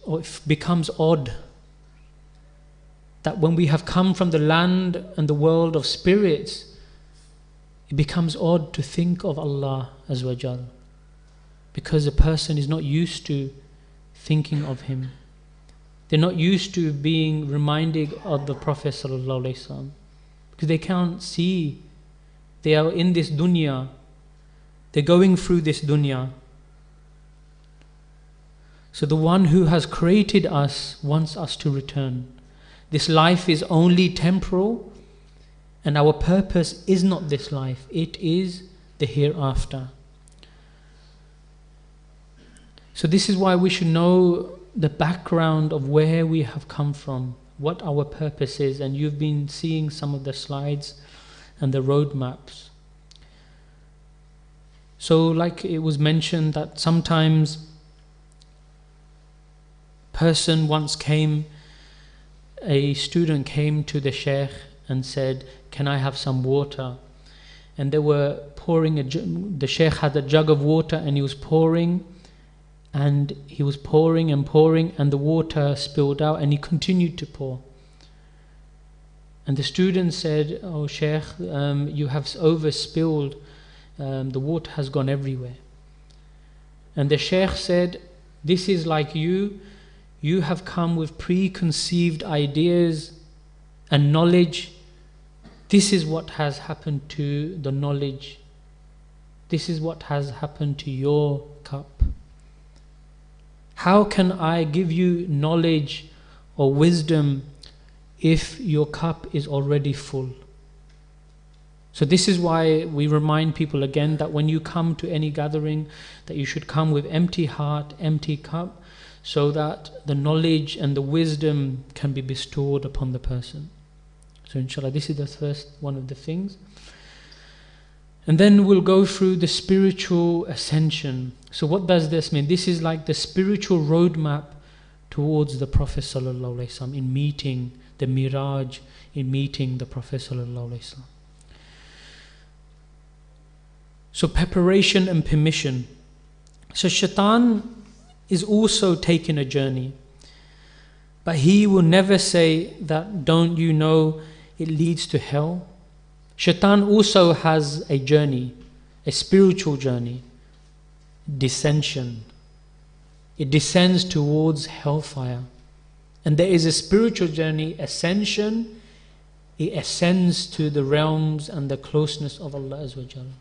or it becomes odd that when we have come from the land and the world of spirits, it becomes odd to think of Allah Azza wa Jal, because a person is not used to thinking of Him. They're not used to being reminded of the Prophet Sallallahu Alaihi Wasallam, because they can't see. They are in this dunya. They're going through this dunya. So the one who has created us wants us to return. This life is only temporal, and our purpose is not this life. It is the hereafter. So this is why we should know the background of where we have come from, what our purpose is, and you've been seeing some of the slides and the roadmaps. So like it was mentioned that sometimes a student came to the Shaykh and said, "Can I have some water?" And they were pouring the Shaykh had a jug of water, and he was pouring and pouring, and the water spilled out, and he continued to pour. And the student said, "Oh Shaykh, you have overspilled, the water has gone everywhere." And the Shaykh said, "This is like you have come with preconceived ideas and knowledge. This is what has happened to the knowledge. This is what has happened to your cup. How can I give you knowledge or wisdom if your cup is already full?" So this is why we remind people again that when you come to any gathering, that you should come with empty heart, empty cup, so that the knowledge and the wisdom can be bestowed upon the person. So inshallah, this is the first one of the things. And then we'll go through the spiritual ascension. So what does this mean? This is like the spiritual roadmap towards the Prophet Sallallahu Alaihi Wasallam, in meeting the Miraj, in meeting the Prophet Sallallahu Alaihi Wasallam. So preparation and permission. So Shaitan is also taking a journey, but he will never say that, "Don't you know it leads to hell?" Shaitan also has a journey, a spiritual journey, descension. It descends towards hellfire. And there is a spiritual journey, ascension. It ascends to the realms and the closeness of Allah Azza wa Jalla.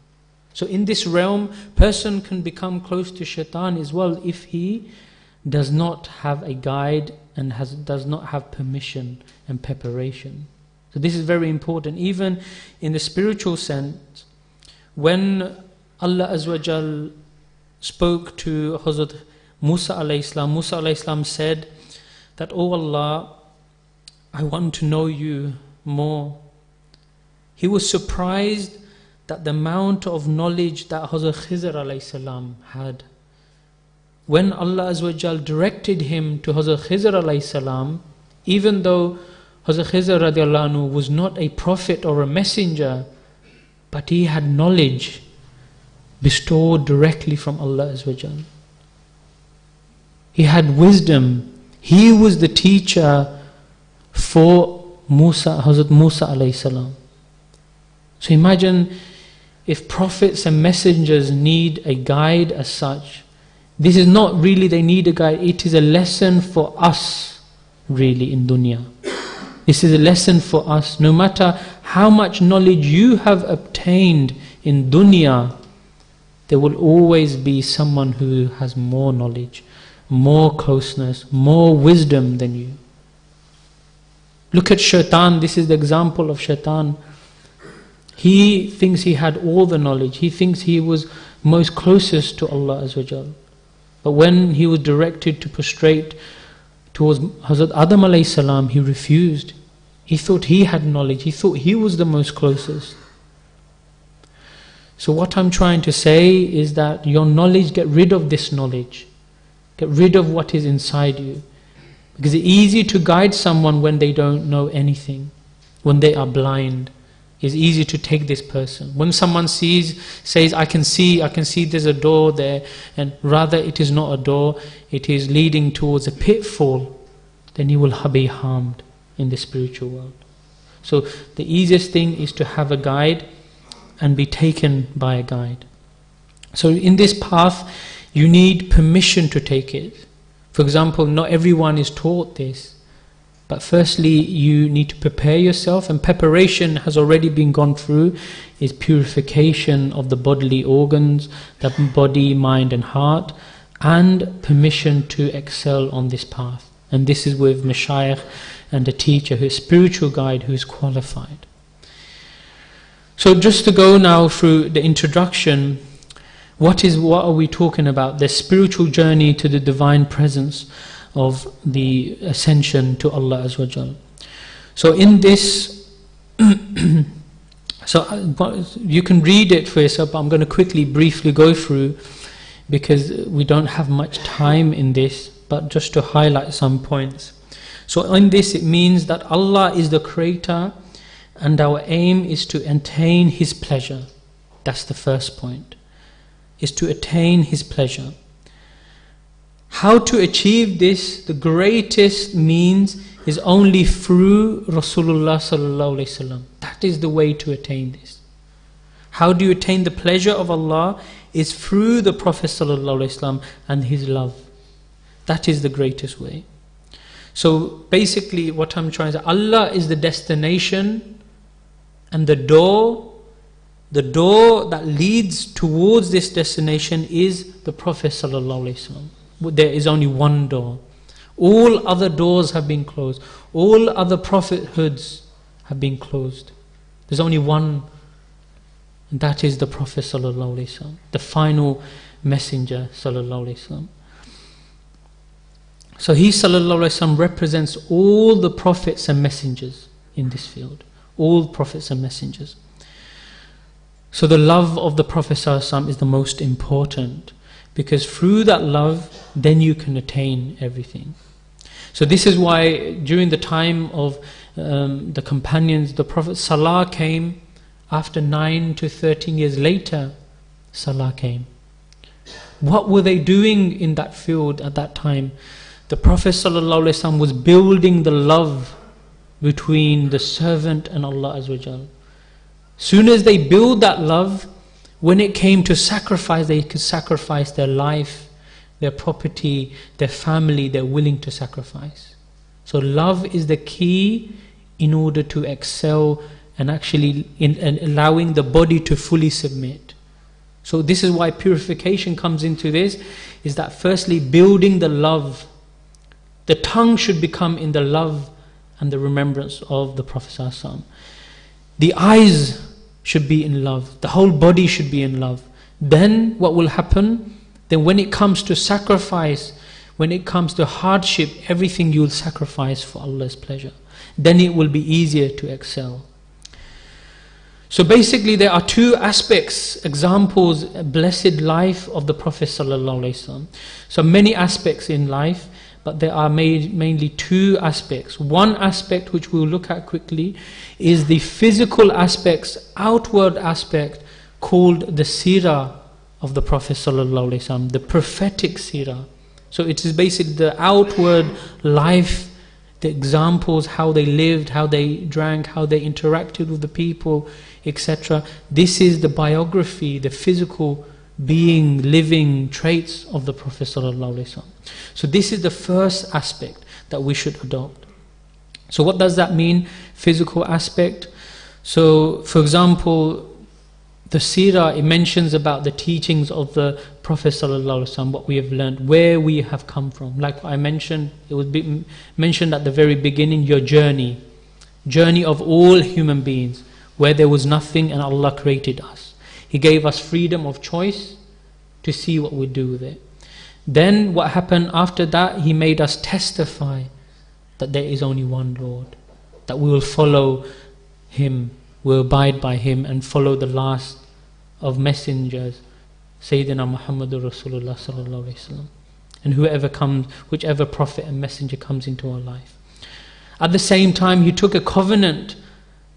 So in this realm, person can become close to Shaitan as well if he does not have a guide and does not have permission and preparation. So this is very important. Even in the spiritual sense, when Allah Azza wa Jal spoke to Hazrat Musa alayhi salam, Musa alayhi salam said that, "Oh Allah, I want to know you more." He was surprised that the amount of knowledge that Hazrat Khizr alayhi salam had. When Allah Azza wa Jal directed him to Hazrat Khizr alayhi salam, even though Hazrat Khizr radiallahu anhu was not a prophet or a messenger, but he had knowledge bestowed directly from Allah Azza wa Jal. He had wisdom. He was the teacher for Hazrat Musa alayhi salam. So imagine if prophets and messengers need a guide as such. This is not really they need a guide, it is a lesson for us really in dunya. This is a lesson for us. No matter how much knowledge you have obtained in dunya, there will always be someone who has more knowledge, more closeness, more wisdom than you. Look at Shaitan. This is the example of Shaitan. He thinks he had all the knowledge. He thinks he was most closest to Allah Azza wa Jal. But when he was directed to prostrate towards Hazrat Adam alayhi salam, he refused. He thought he had knowledge. He thought he was the most closest. So what I'm trying to say is that your knowledge, get rid of this knowledge. Get rid of what is inside you. Because it's easy to guide someone when they don't know anything, when they are blind. It's easy to take this person. When someone says, I can see there's a door there, and rather it is not a door, it is leading towards a pitfall, then you will be harmed in the spiritual world. So the easiest thing is to have a guide and be taken by a guide. So in this path, you need permission to take it. For example, not everyone is taught this. But firstly, you need to prepare yourself, and preparation has already been gone through, is purification of the bodily organs, the body, mind and heart, and permission to excel on this path. And this is with Mashayikh and a teacher who is a spiritual guide who is qualified. So just to go now through the introduction, what are we talking about? The spiritual journey to the divine presence of the ascension to Allah Azza wa Jal. So in this, so you can read it for yourself, but I'm going to quickly, briefly go through, because we don't have much time in this, but just to highlight some points. So in this, it means that Allah is the creator, and our aim is to attain His pleasure. That's the first point, is to attain His pleasure. How to achieve this? The greatest means is only through Rasulullah sallallahu alaihi wasallam. That is the way to attain this. How do you attain the pleasure of Allah? Is through the Prophet sallallahu alaihi wasallam and his love. That is the greatest way. So basically what I'm trying to say, Allah is the destination, and the door that leads towards this destination is the Prophet sallallahu alaihi wasallam. There is only one door. All other doors have been closed. All other prophethoods have been closed. There's only one, and that is the Prophet sallallahu alaihi wasallam, the final messenger sallallahu alaihi wasallam. So he sallallahu alaihi wasallam represents all the prophets and messengers in this field. All prophets and messengers. So the love of the Prophet sallallahu alaihi wasallam is the most important, because through that love, then you can attain everything. So this is why during the time of the companions, the Prophet Salah came after 9 to 13 years later. Salah came. What were they doing in that field at that time? The Prophet ﷺ was building the love between the servant and Allah Azza wa Jal. Soon as they build that love, when it came to sacrifice, they could sacrifice their life, their property, their family. They're willing to sacrifice. So love is the key in order to excel, and actually in allowing the body to fully submit. So this is why purification comes into this, is that firstly building the love. The tongue should become in the love and the remembrance of the Prophet ﷺ. The eyes should be in love. The whole body should be in love. Then what will happen? Then when it comes to sacrifice, when it comes to hardship, everything you will sacrifice for Allah's pleasure. Then it will be easier to excel. So basically there are two aspects, examples, blessed life of the Prophet ﷺ. So many aspects in life, but there are mainly two aspects. One aspect which we'll look at quickly is the physical aspects, outward aspect, called the seerah of the Prophet ﷺ, the prophetic seerah. So it is basically the outward life, the examples, how they lived, how they drank, how they interacted with the people, etc. This is the biography, the physical being, living traits of the Prophet ﷺ. So this is the first aspect that we should adopt. So what does that mean, physical aspect? So for example, the seerah, it mentions about the teachings of the Prophet ﷺ, what we have learned, where we have come from. Like I mentioned, it was mentioned at the very beginning, your journey of all human beings, where there was nothing and Allah created us. He gave us freedom of choice to see what we do with it. Then what happened after that? He made us testify that there is only one Lord, that we will follow Him, we'll abide by Him and follow the last of messengers, Sayyidina Muhammadur Rasulullah sallallahu alaihi wasallam. And whoever comes, whichever prophet and messenger comes into our life. At the same time, He took a covenant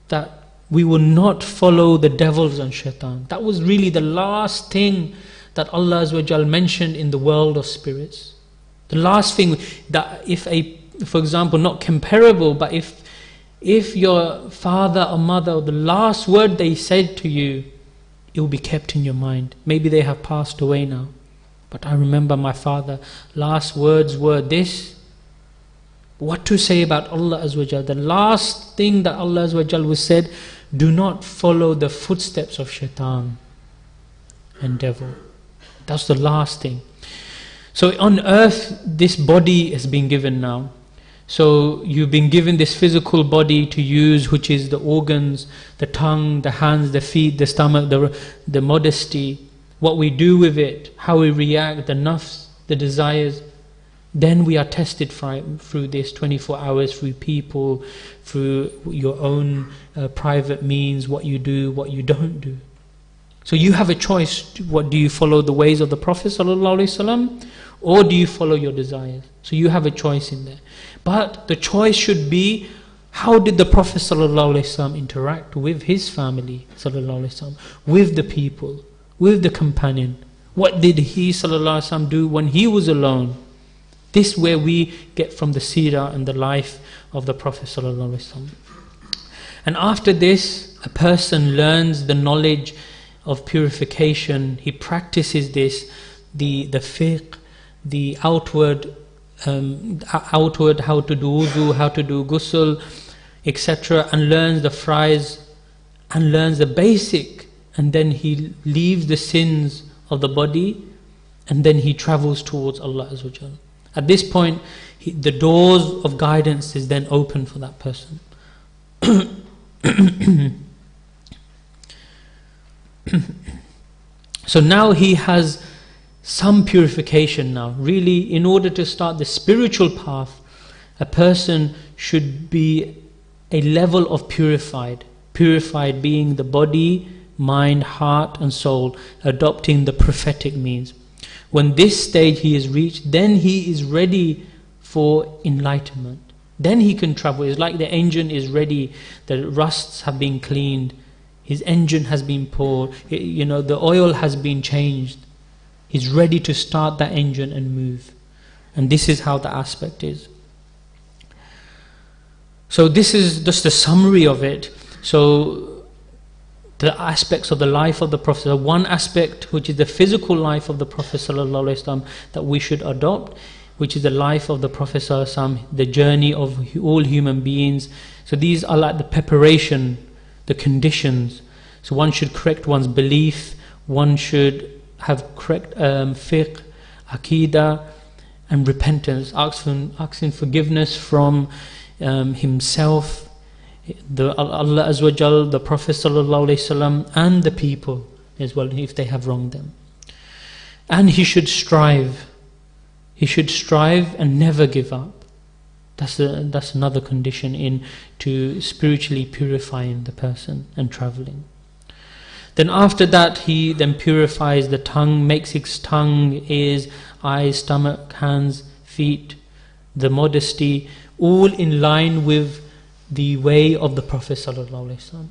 that we will not follow the devils and shaitan. That was really the last thing that Allah Azza wa Jal mentioned in the world of spirits. The last thing that for example, not comparable, but if your father or mother, the last word they said to you, it will be kept in your mind. Maybe they have passed away now, but I remember my father, last words were this. What to say about Allah Azza wa Jal? The last thing that Allah Azza wa Jal was said, do not follow the footsteps of shaitan and devil. That's the last thing. So on earth, this body has been given now. So you've been given this physical body to use, which is the organs, the tongue, the hands, the feet, the stomach, the modesty, what we do with it, how we react, the nafs, the desires. Then we are tested through this 24 hours, through people, through your own private means, what you do, what you don't do. So you have a choice. What do you follow, the ways of the Prophet ﷺ, or do you follow your desires? So you have a choice in there. But the choice should be, how did the Prophet ﷺ interact with his family ﷺ, with the people, with the companion? What did he ﷺ do when he was alone? This is where we get from the seerah and the life of the Prophet ﷺ. And after this, a person learns the knowledge of purification. He practices this, the fiqh, the outward, how to do wudu, how to do ghusl, etc., and learns the fries, and learns the basic, and then he leaves the sins of the body, and then he travels towards Allah Azza wa Jal. At this point, the doors of guidance is then open for that person. So now he has some purification now. Really, in order to start the spiritual path, a person should be a level of purified. Purified being the body, mind, heart and soul, adopting the prophetic means. When this stage he is reached, then he is ready for enlightenment. Then he can travel. It's like the engine is ready, the rusts have been cleaned, his engine has been poured, the oil has been changed. He's ready to start that engine and move. And this is how the aspect is. So this is just a summary of it. So the aspects of the life of the Prophet. One aspect, which is the physical life of the Prophet ﷺ, that we should adopt, which is the life of the Prophet ﷺ, the journey of all human beings. So these are like the preparation, the conditions. So one should correct one's belief, one should have correct fiqh, aqidah and repentance, asking forgiveness from himself, Allah Azza wa Jal, the Prophet ﷺ, and the people as well, if they have wronged them. And he should strive. He should strive and never give up. That's another condition in to spiritually purifying the person and traveling. Then after that, he then purifies the tongue, makes his tongue, ears, eyes, stomach, hands, feet, the modesty, all in line with the way of the Prophet ﷺ.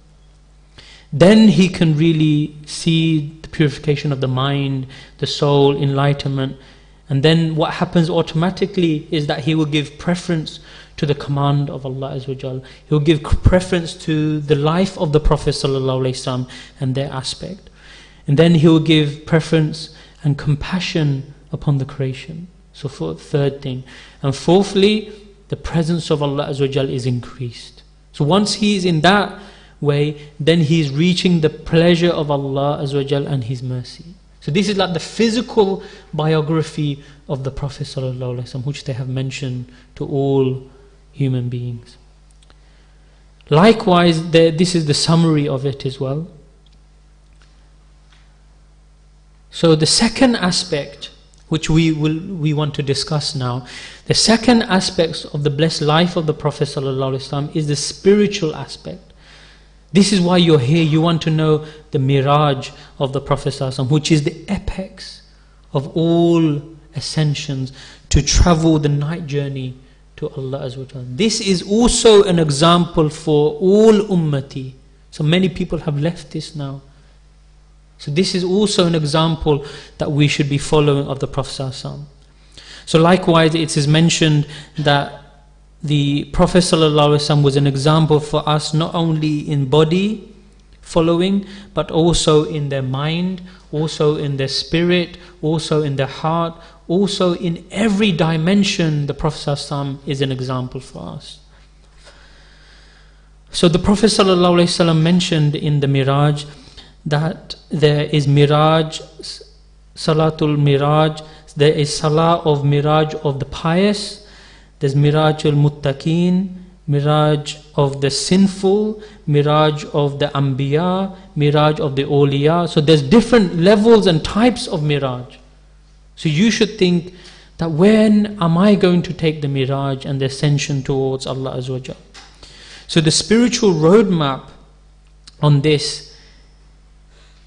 Then he can really see the purification of the mind, the soul, enlightenment. And then what happens automatically is that he will give preference to the command of Allah Azza wa Jal. He will give preference to the life of the Prophet ﷺ and their aspect. And then he will give preference and compassion upon the creation. So for third thing. And fourthly, the presence of Allah Azza wa Jal is increased. So once he is in that way, then he is reaching the pleasure of Allah Azza wa Jal and His mercy. So this is like the physical biography of the Prophet ﷺ, which they have mentioned to all human beings. Likewise, this is the summary of it as well. So the second aspect, which we want to discuss now, the second aspect of the blessed life of the Prophet ﷺ is the spiritual aspect. This is why you're here. You want to know the Miraj of the Prophet ﷺ, which is the apex of all ascensions, to travel the night journey to Allah Azza wa Jalla. This is also an example for all ummati. So many people have left this now. So this is also an example that we should be following of the Prophet ﷺ. So likewise it is mentioned that the Prophet ﷺ was an example for us, not only in body following, but also in their mind, also in their spirit, also in their heart, also in every dimension. The Prophet ﷺ is an example for us. So the Prophet ﷺ mentioned in the Miraj that there is Miraj, Salatul Miraj, there is Salah of Miraj of the pious, there's Miraj al-Muttaqeen, Miraj of the sinful, Miraj of the Anbiya, Miraj of the Awliya. So there's different levels and types of Miraj. So you should think that when am I going to take the Miraj and the ascension towards Allah Azza wa Jal? So the spiritual roadmap on this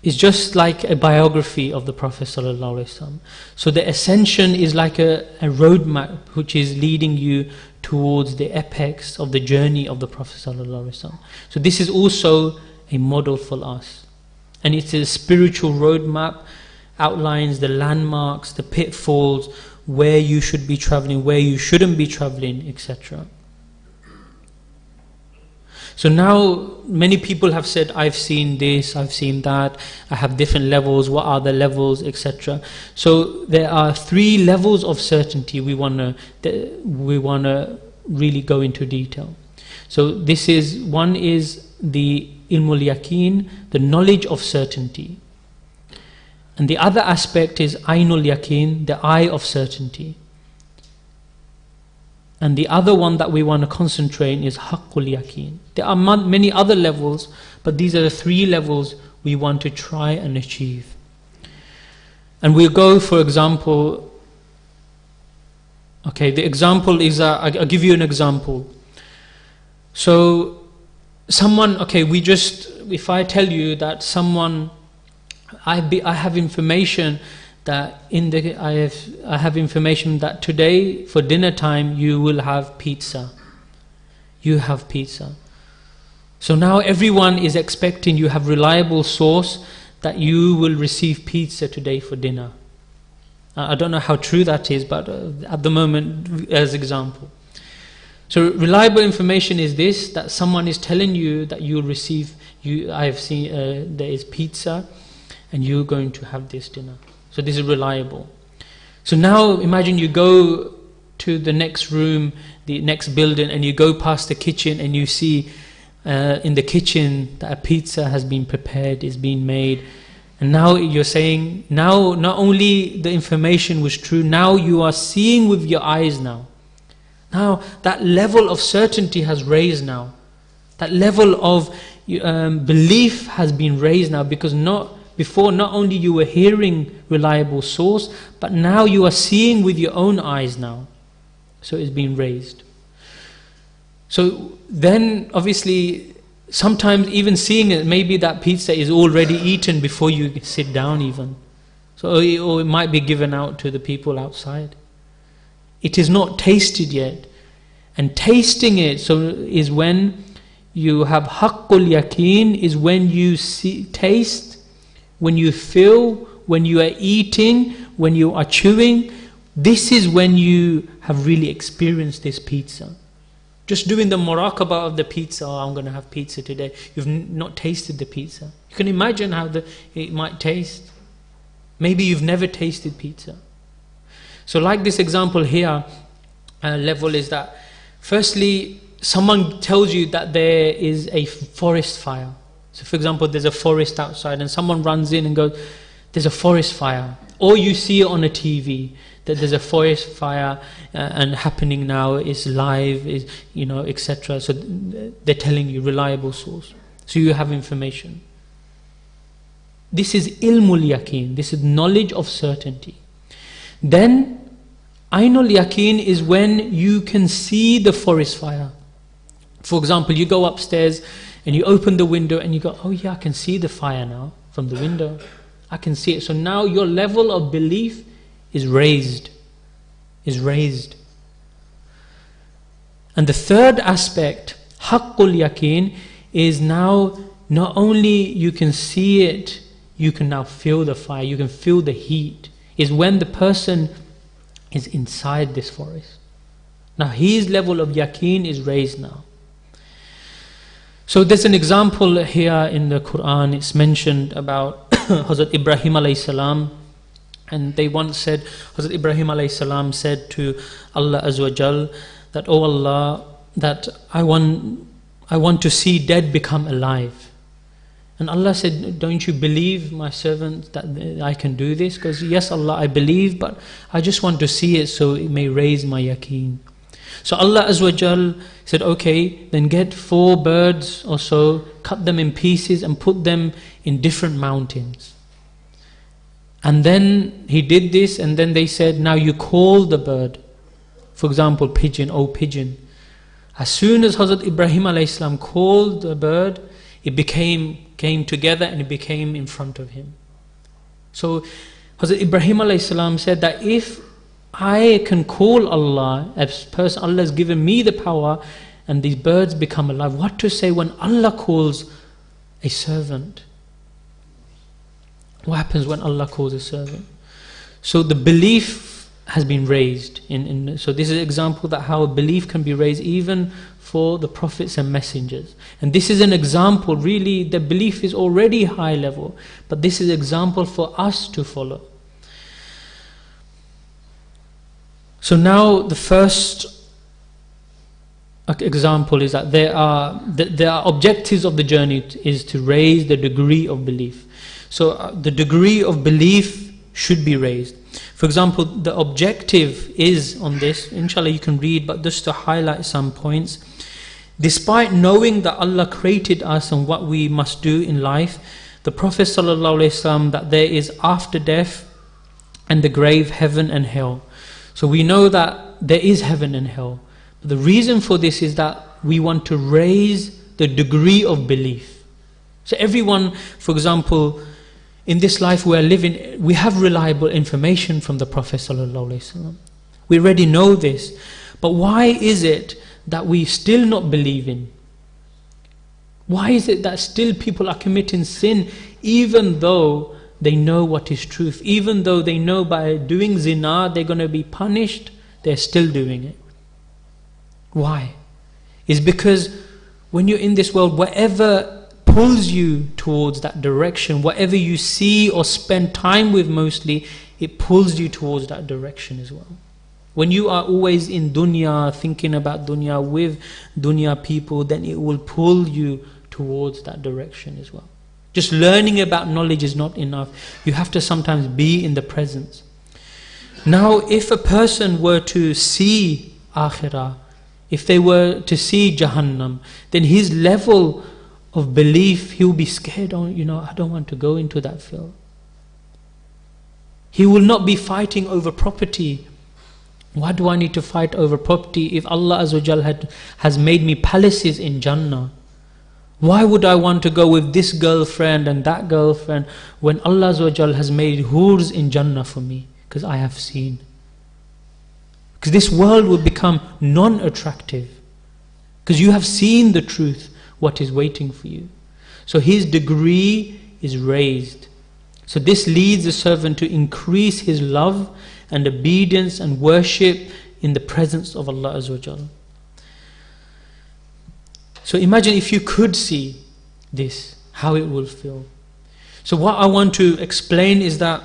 is just like a biography of the Prophet ﷺ. So the ascension is like a roadmap which is leading you towards the apex of the journey of the Prophet ﷺ. So this is also a model for us. And it's a spiritual roadmap, outlines the landmarks, the pitfalls, where you should be traveling, where you shouldn't be traveling, etc. So now many people have said, I've seen this, I've seen that, I have different levels, what are the levels, etc. So there are 3 levels of certainty we want to really go into detail. So this is, one is the ilmul yaqeen, the knowledge of certainty. And the other aspect is ainul yaqeen, the eye of certainty. And the other one that we want to concentrate on is haqqul yaqeen. There are many other levels, but these are the 3 levels we want to try and achieve. And we'll go, for example, okay, the example is, I'll give you an example. So, someone, okay, if I tell you that someone, I have information that I have information that today for dinner time you will have pizza. You have pizza. So now everyone is expecting, you have reliable source that you will receive pizza today for dinner. I don't know how true that is, but at the moment, as example. So reliable information is this, that someone is telling you that you'll receive, I have seen there is pizza and you're going to have this dinner. So this is reliable. So now imagine you go to the next room, the next building, and you go past the kitchen and you see in the kitchen that a pizza has been prepared, is being made. And now you're saying, now not only the information was true, now you are seeing with your eyes now. Now that level of certainty has raised now. That level of belief has been raised now, because before not only you were hearing reliable source, but now you are seeing with your own eyes now. So it's been raised. So then obviously sometimes even seeing it, maybe that pizza is already eaten before you sit down even. So or it might be given out to the people outside. It is not tasted yet. And tasting it is when you have haqqul yaqeen, is when you taste, when you feel, when you are eating, when you are chewing. This is when you have really experienced this pizza. Just doing the muraqabah of the pizza, I'm going to have pizza today. You've not tasted the pizza. You can imagine how it might taste. Maybe you've never tasted pizza. So like this example here, level is that, firstly, someone tells you that there is a forest fire. So for example, there's a forest outside and someone runs in and goes, there's a forest fire. Or you see it on a TV, that there's a forest fire and happening now, is live, is, etc. So they're telling you, reliable source. So you have information. This is ilmul yaqeen, this is knowledge of certainty. Then ainul yaqeen is when you can see the forest fire. For example, you go upstairs and you open the window and you go, oh yeah, I can see the fire now from the window. I can see it. So now your level of belief is raised. And the third aspect, haqqul yaqeen, is now not only you can see it, you can now feel the fire, you can feel the heat, is when the person is inside this forest. Now his level of yaqeen is raised now. So there's an example here in the Quran. It's mentioned about Hazrat Ibrahim alayhi salam, and they once said, Hazrat Ibrahim alayhi salam said to Allah Azza wa Jal that, "Oh Allah, that I want to see dead become alive." And Allah said, "Don't you believe, my servant, that I can do this?" Because, "Yes, Allah, I believe, but I just want to see it so it may raise my yaqeen." So Allah Azza wa Jal said, "Okay, then get 4 birds or so, cut them in pieces and put them in different mountains." And then he did this, and then they said, "Now you call the bird." For example, pigeon, "Oh pigeon." As soon as Hazrat Ibrahim alayhi salam called the bird, it came together and it became in front of him. So Hazrat Ibrahim alayhi salam said that if I can call Allah, as person, Allah has given me the power, and these birds become alive, what to say when Allah calls a servant? What happens when Allah calls a servant? So the belief has been raised. So this is an example that how a belief can be raised even for the prophets and messengers. And this is an example, really, the belief is already high level, but this is an example for us to follow. So now the first example is that there are objectives of the journey is to raise the degree of belief. So the degree of belief should be raised. For example, the objective is on this, inshallah you can read, but just to highlight some points. Despite knowing that Allah created us and what we must do in life, the Prophet ﷺ, that there is after death and the grave, heaven and hell. So we know that there is heaven and hell. But the reason for this is that we want to raise the degree of belief. So everyone, for example, in this life we are living, we have reliable information from the Prophet ﷺ. We already know this. But why is it that we still not believe in? Why is it that still people are committing sin even though they know what is truth? Even though they know by doing zina they're going to be punished, they're still doing it. Why? It's because when you're in this world, whatever pulls you towards that direction, whatever you see or spend time with mostly, it pulls you towards that direction as well. When you are always in dunya, thinking about dunya, with dunya people, then it will pull you towards that direction as well. Just learning about knowledge is not enough. You have to sometimes be in the presence. Now, if a person were to see akhirah, if they were to see Jahannam, then his level of belief, he will be scared. Oh, I don't want to go into that field. He will not be fighting over property. Why do I need to fight over property if Allah Azza wa Jal has made me palaces in Jannah? Why would I want to go with this girlfriend and that girlfriend when Allah Azza wa Jal has made hurs in Jannah for me? Because I have seen. Because this world will become non-attractive. Because you have seen the truth, what is waiting for you. So his degree is raised. So this leads the servant to increase his love and obedience and worship in the presence of Allah Azza wa Jal. So imagine if you could see this, how it will feel. So what I want to explain is that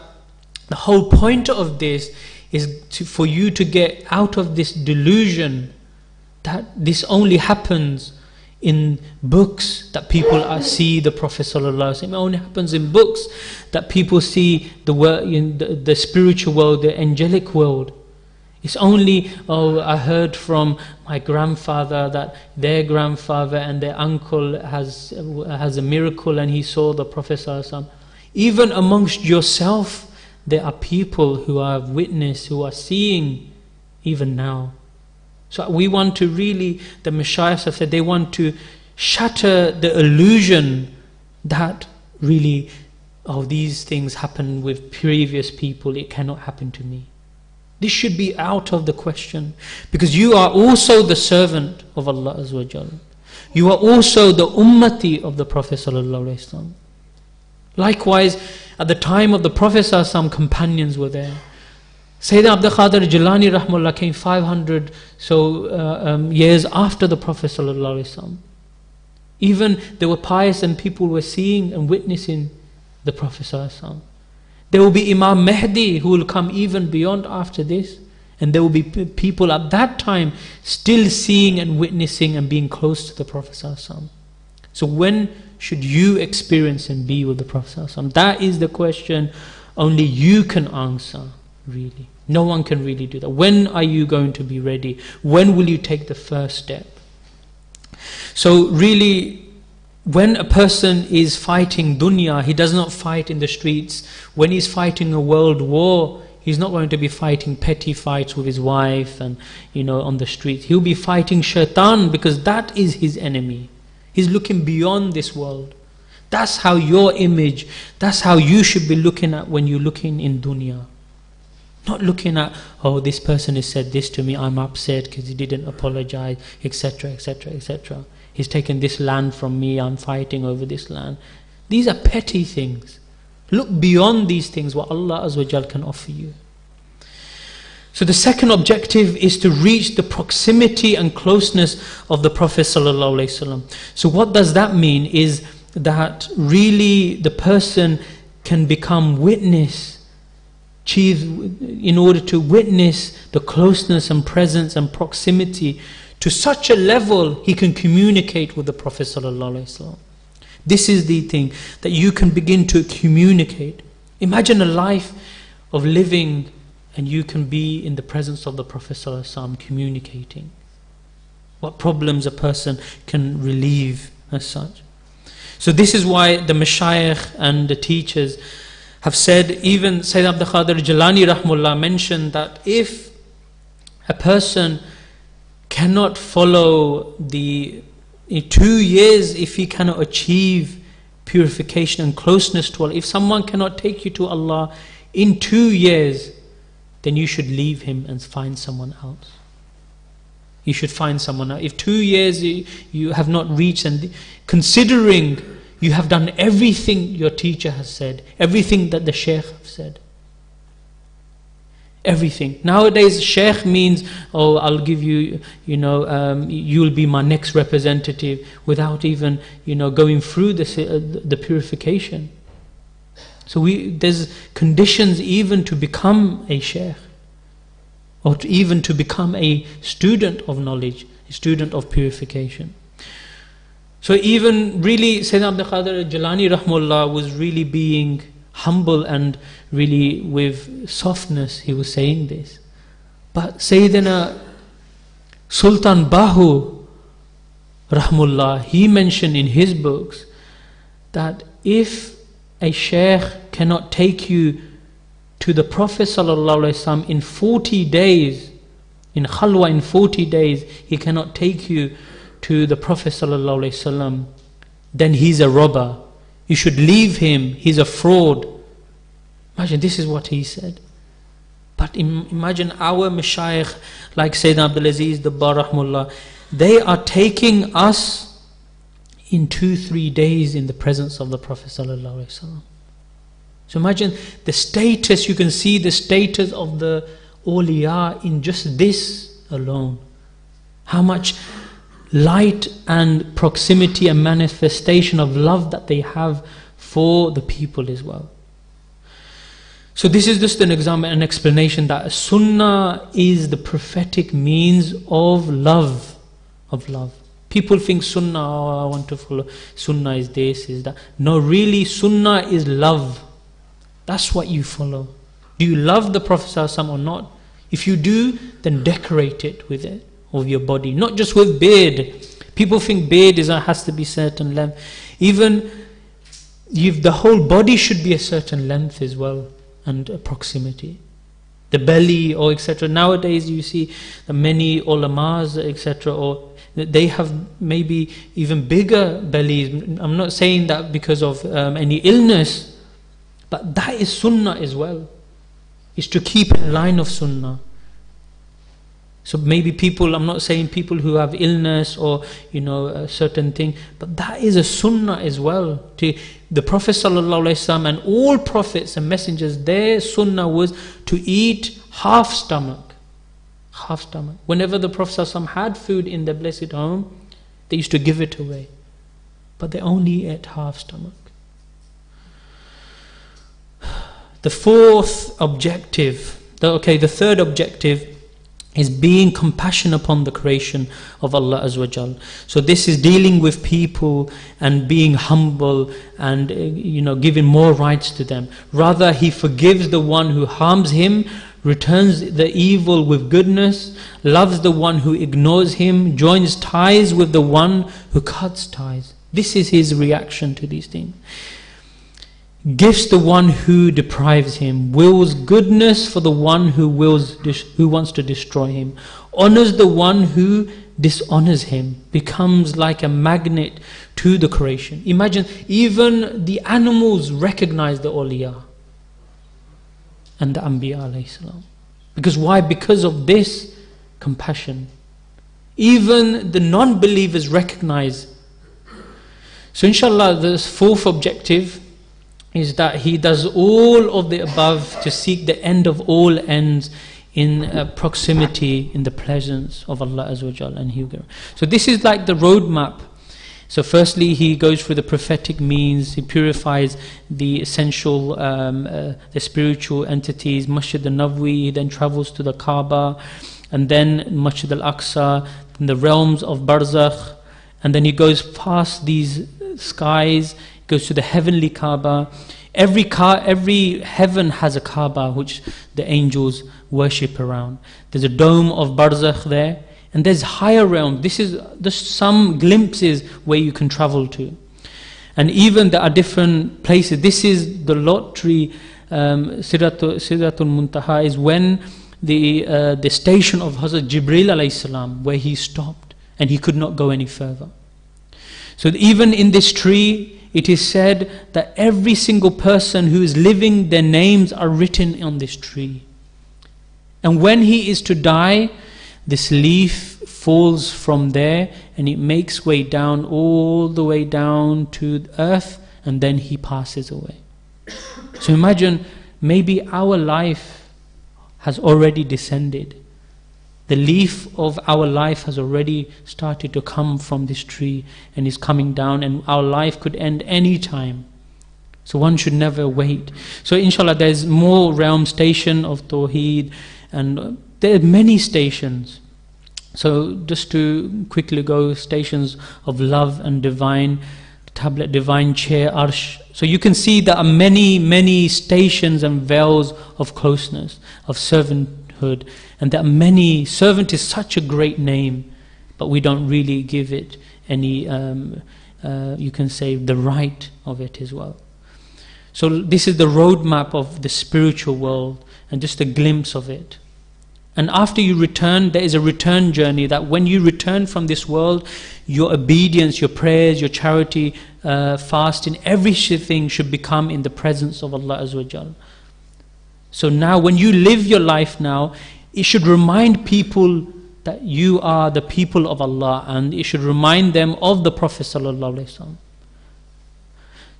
the whole point of this is for you to get out of this delusion that this only happens in books, that people see the Prophet ﷺ. It only happens in books that people see the world, the spiritual world, the angelic world. It's only, I heard from my grandfather that their grandfather and their uncle has a miracle and he saw the Prophet ﷺ. Even amongst yourself, there are people who have witnessed, who are seeing even now. So we want to really, the Mashayikhs have said, they want to shatter the illusion that really, these things happen with previous people, it cannot happen to me. This should be out of the question, because you are also the servant of Allah Azza wa Jal. You are also the ummati of the Prophet sallallahu alaihi wasallam. Likewise, at the time of the Prophet sallallahu alaihi wasallam, companions were there. Sayyidina Abdul Qadir Jilani rahmullah came 500 years after the Prophet sallallahu alaihi wasallam. Even there were pious and people were seeing and witnessing the Prophet sallallahu alaihi wasallam. There will be Imam Mahdi who will come even beyond after this, and there will be people at that time still seeing and witnessing and being close to the Prophet sallallahu alaihi wasallam. So when should you experience and be with the Prophet sallallahu alaihi wasallam? That is the question only you can answer, really. No one can really do that. When are you going to be ready? When will you take the first step? So really, when a person is fighting dunya, he does not fight in the streets. When he's fighting a world war, he's not going to be fighting petty fights with his wife and on the street. He'll be fighting shaitan, because that is his enemy. He's looking beyond this world. That's how your image, that's how you should be looking at when you're looking in dunya. Not looking at, oh, this person has said this to me, I'm upset because he didn't apologize, etc., etc., etc. He's taken this land from me, I'm fighting over this land. These are petty things. Look beyond these things, what Allah Azza wa Jal can offer you. So the second objective is to reach the proximity and closeness of the Prophet sallallahu alaihi wasallam. So what does that mean is that really the person can become witness, in order to witness the closeness and presence and proximity to such a level he can communicate with the Prophet sallallahu alaihi wasallam. This is the thing, that you can begin to communicate. Imagine a life of living and you can be in the presence of the Prophet sallallahu alaihi wasallam communicating. What problems a person can relieve as such. So this is why the mashayikh and the teachers have said, even Sayyid Abdul Qadir Jilani rahmullah mentioned that if a person cannot follow in 2 years, if he cannot achieve purification and closeness to Allah, if someone cannot take you to Allah in 2 years, then you should leave him and find someone else. You should find someone else. If 2 years you have not reached, and considering you have done everything your teacher has said, everything that the Shaykh have said. Everything. Nowadays, Shaykh means, oh, I'll give you, you'll be my next representative, without even, going through the purification. So there's conditions even to become a Shaykh, or even to become a student of knowledge, a student of purification. So even really Sayyidina Abdul Qadir Jilani rahmullah was really being humble and really with softness he was saying this. But Sayyidina Sultan Bahu rahmullah, he mentioned in his books that if a shaykh cannot take you to the Prophet sallallahu alaihi wasallam in 40 days, in khalwa in 40 days, he cannot take you to the Prophet sallallahu alaihi wasallam, then he's a robber. You should leave him. He's a fraud. Imagine, this is what he said. But imagine our mashayikh, like Sayyidina Abdul Aziz Dabbar rahmullah, they are taking us in 2-3 days in the presence of the Prophet sallallahu alaihi wasallam. So imagine the status, you can see the status of the awliya in just this alone. How much light and proximity and manifestation of love that they have for the people as well. So this is just an example, an explanation that sunnah is the prophetic means of love. People think sunnah, oh, I want to follow, sunnah is this, is that. No, really sunnah is love. That's what you follow. Do you love the Prophet ﷺ or not? If you do, then decorate it with it, of your body, not just with beard. People think beard has to be certain length. Even the whole body should be a certain length as well, and a proximity. The belly or etc. Nowadays you see that many ulamas etc. or they have maybe even bigger bellies. I'm not saying that because of any illness, but that is sunnah as well. Is to keep in line of sunnah. So maybe people, I'm not saying people who have illness or a certain thing, but that is a sunnah as well. The Prophet ﷺ and all prophets and messengers, their sunnah was to eat half stomach. Half stomach. Whenever the Prophet ﷺ had food in their blessed home, they used to give it away. But they only ate half stomach. The third objective is being compassionate upon the creation of Allah Azza wa Jal. So this is dealing with people and being humble and giving more rights to them. Rather, he forgives the one who harms him, returns the evil with goodness, loves the one who ignores him, joins ties with the one who cuts ties. This is his reaction to these things. Gives the one who deprives him, wills goodness for the one who wants to destroy him, honors the one who dishonors him, becomes like a magnet to the creation. Imagine, even the animals recognize the awliya and the Anbiya alayhi salam. Because why? Because of this compassion. Even the non-believers recognize. So inshallah, the fourth objective is that he does all of the above to seek the end of all ends in proximity, in the presence of Allah Azza wa Jal and Hugo. So this is like the roadmap. So firstly, he goes through the prophetic means, he purifies the essential, the spiritual entities, Masjid al-Nabwi, he then travels to the Kaaba, and then Masjid al-Aqsa, in the realms of Barzakh, and then he goes past these skies, goes to the heavenly Kaaba. Every heaven has a Kaaba which the angels worship around. There's a dome of Barzakh there, and there's higher realms. This is just some glimpses where you can travel to. And even there are different places. This is the lottery, Sidratul Muntaha is when the station of Hazrat Jibreel alayhi salam, where he stopped and he could not go any further. So even in this tree, it is said that every single person who is living, their names are written on this tree. And when he is to die, this leaf falls from there and it makes way down, all the way down to earth, and then he passes away. So imagine, maybe our life has already descended. The leaf of our life has already started to come from this tree and is coming down, and our life could end any time. So one should never wait. So inshallah, there's more realm station of Tawheed, and there are many stations. So just to quickly go, stations of love and divine, tablet, divine chair, arsh. So you can see there are many stations and veils of closeness, of servanthood. And there are many. Servant is such a great name, but we don't really give it any, you can say, the right of it as well. So this is the roadmap of the spiritual world, and just a glimpse of it. And after you return, there is a return journey, that when you return from this world, your obedience, your prayers, your charity, fasting, everything should become in the presence of Allah Azza wa Jal. So now when you live your life now, it should remind people that you are the people of Allah, and it should remind them of the Prophet sallallahu alaihi wasallam.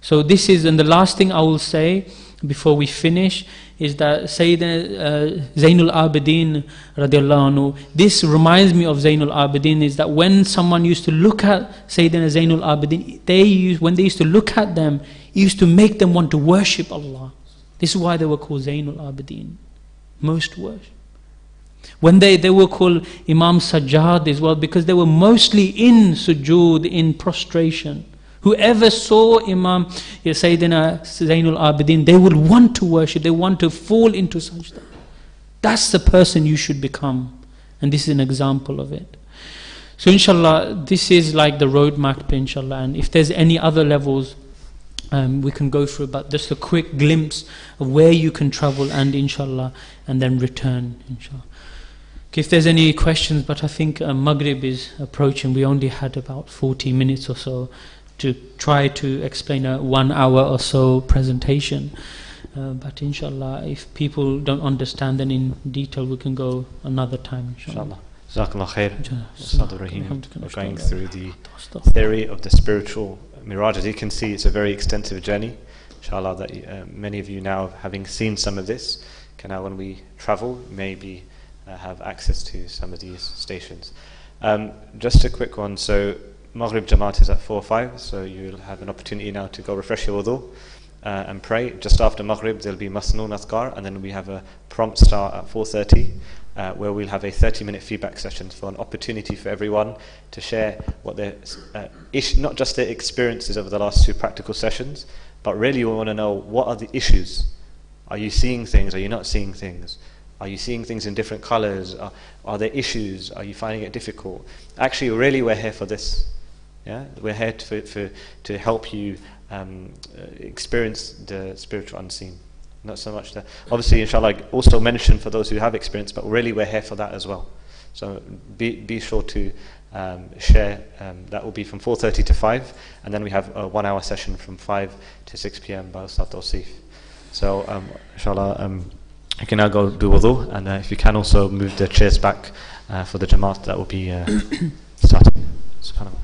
So this is, and the last thing I will say before we finish is that Sayyidina Zainul Abidin radiallahu anhu, this reminds me of Zainul Abidin, is that when someone used to look at Sayyidina Zainul Abidin, when they used to look at them, it used to make them want to worship Allah. This is why they were called Zainul Abidin, most worship. When they were called Imam Sajjad as well, because they were mostly in sujood, in prostration. Whoever saw Imam Sayyidina Zainul Abidin, they would want to worship, they want to fall into sajda. That's the person you should become. And this is an example of it. So inshallah, this is like the roadmap, inshallah. And if there's any other levels, we can go through, but just a quick glimpse of where you can travel, and inshallah, and then return, inshallah. Okay, if there's any questions, but I think Maghrib is approaching. We only had about 40 minutes or so to try to explain a 1 hour or so presentation. But inshallah, if people don't understand, then in detail we can go another time, inshallah. Jazakallah khair. Ustad Rahim. We're going through the Astaghfirullah. theory of the spiritual Miraj. As you can see, it's a very extensive journey. Inshallah, that many of you now, having seen some of this, can now, when we travel, maybe have access to some of these stations. Just a quick one. So, Maghrib Jamaat is at 4 or 5, so you'll have an opportunity now to go refresh your wudu and pray. Just after Maghrib, there'll be Masnoon Azkar, and then we have a prompt start at 4:30. Where we'll have a 30-minute feedback session for an opportunity for everyone to share what their not just their experiences over the last 2 practical sessions, but really we want to know, what are the issues? Are you seeing things? Are you not seeing things? Are you seeing things in different colors? Are there issues? Are you finding it difficult? Actually, really, we're here for this. Yeah, we're here to help you experience the spiritual unseen. Not so much that, obviously, inshallah, also mention for those who have experience, but really we're here for that as well. So be sure to share. That will be from 4:30 to 5, and then we have a 1-hour session from 5 to 6 p.m. by Ustad Tawsif. So inshallah, you can now go do wudu, and if you can also move the chairs back for the Jamaat, that will be starting. SubhanAllah.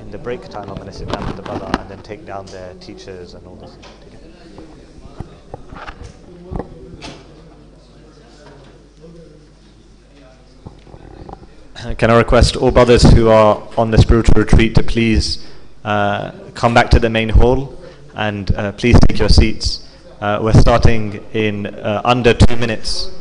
In the break time, I'm going to sit down with the brother and then take down their teachers and all this. Can I request all brothers who are on the spiritual retreat to please come back to the main hall and please take your seats. We're starting in under 2 minutes.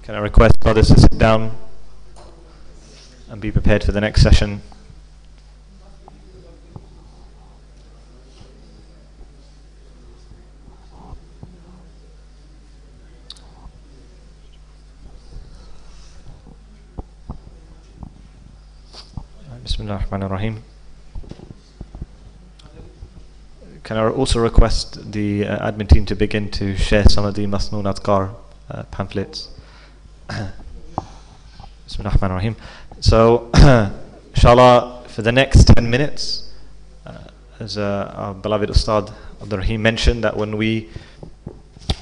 Can I request brothers to sit down and be prepared for the next session? Bismillah ar-Rahman ar-Rahim. Can I also request the admin team to begin to share some of the Masnoon Adhkar pamphlets? Bismillah ar-Rahman ar-Rahim. So, inshallah, for the next 10 minutes, as our beloved Ustad Abdul Rahim mentioned, that when we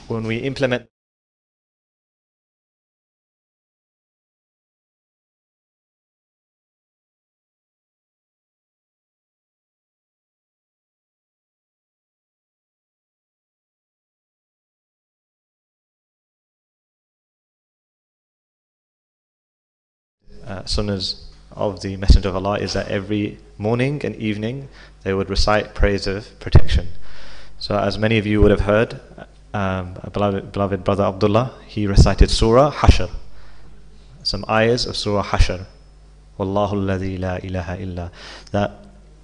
implement sunnahs of the Messenger of Allah is that every morning and evening they would recite praise of protection. So as many of you would have heard, a beloved brother Abdullah, he recited Surah Hashr, some ayahs of Surah Hashr. Wallahu alladhi la ilaha illa. That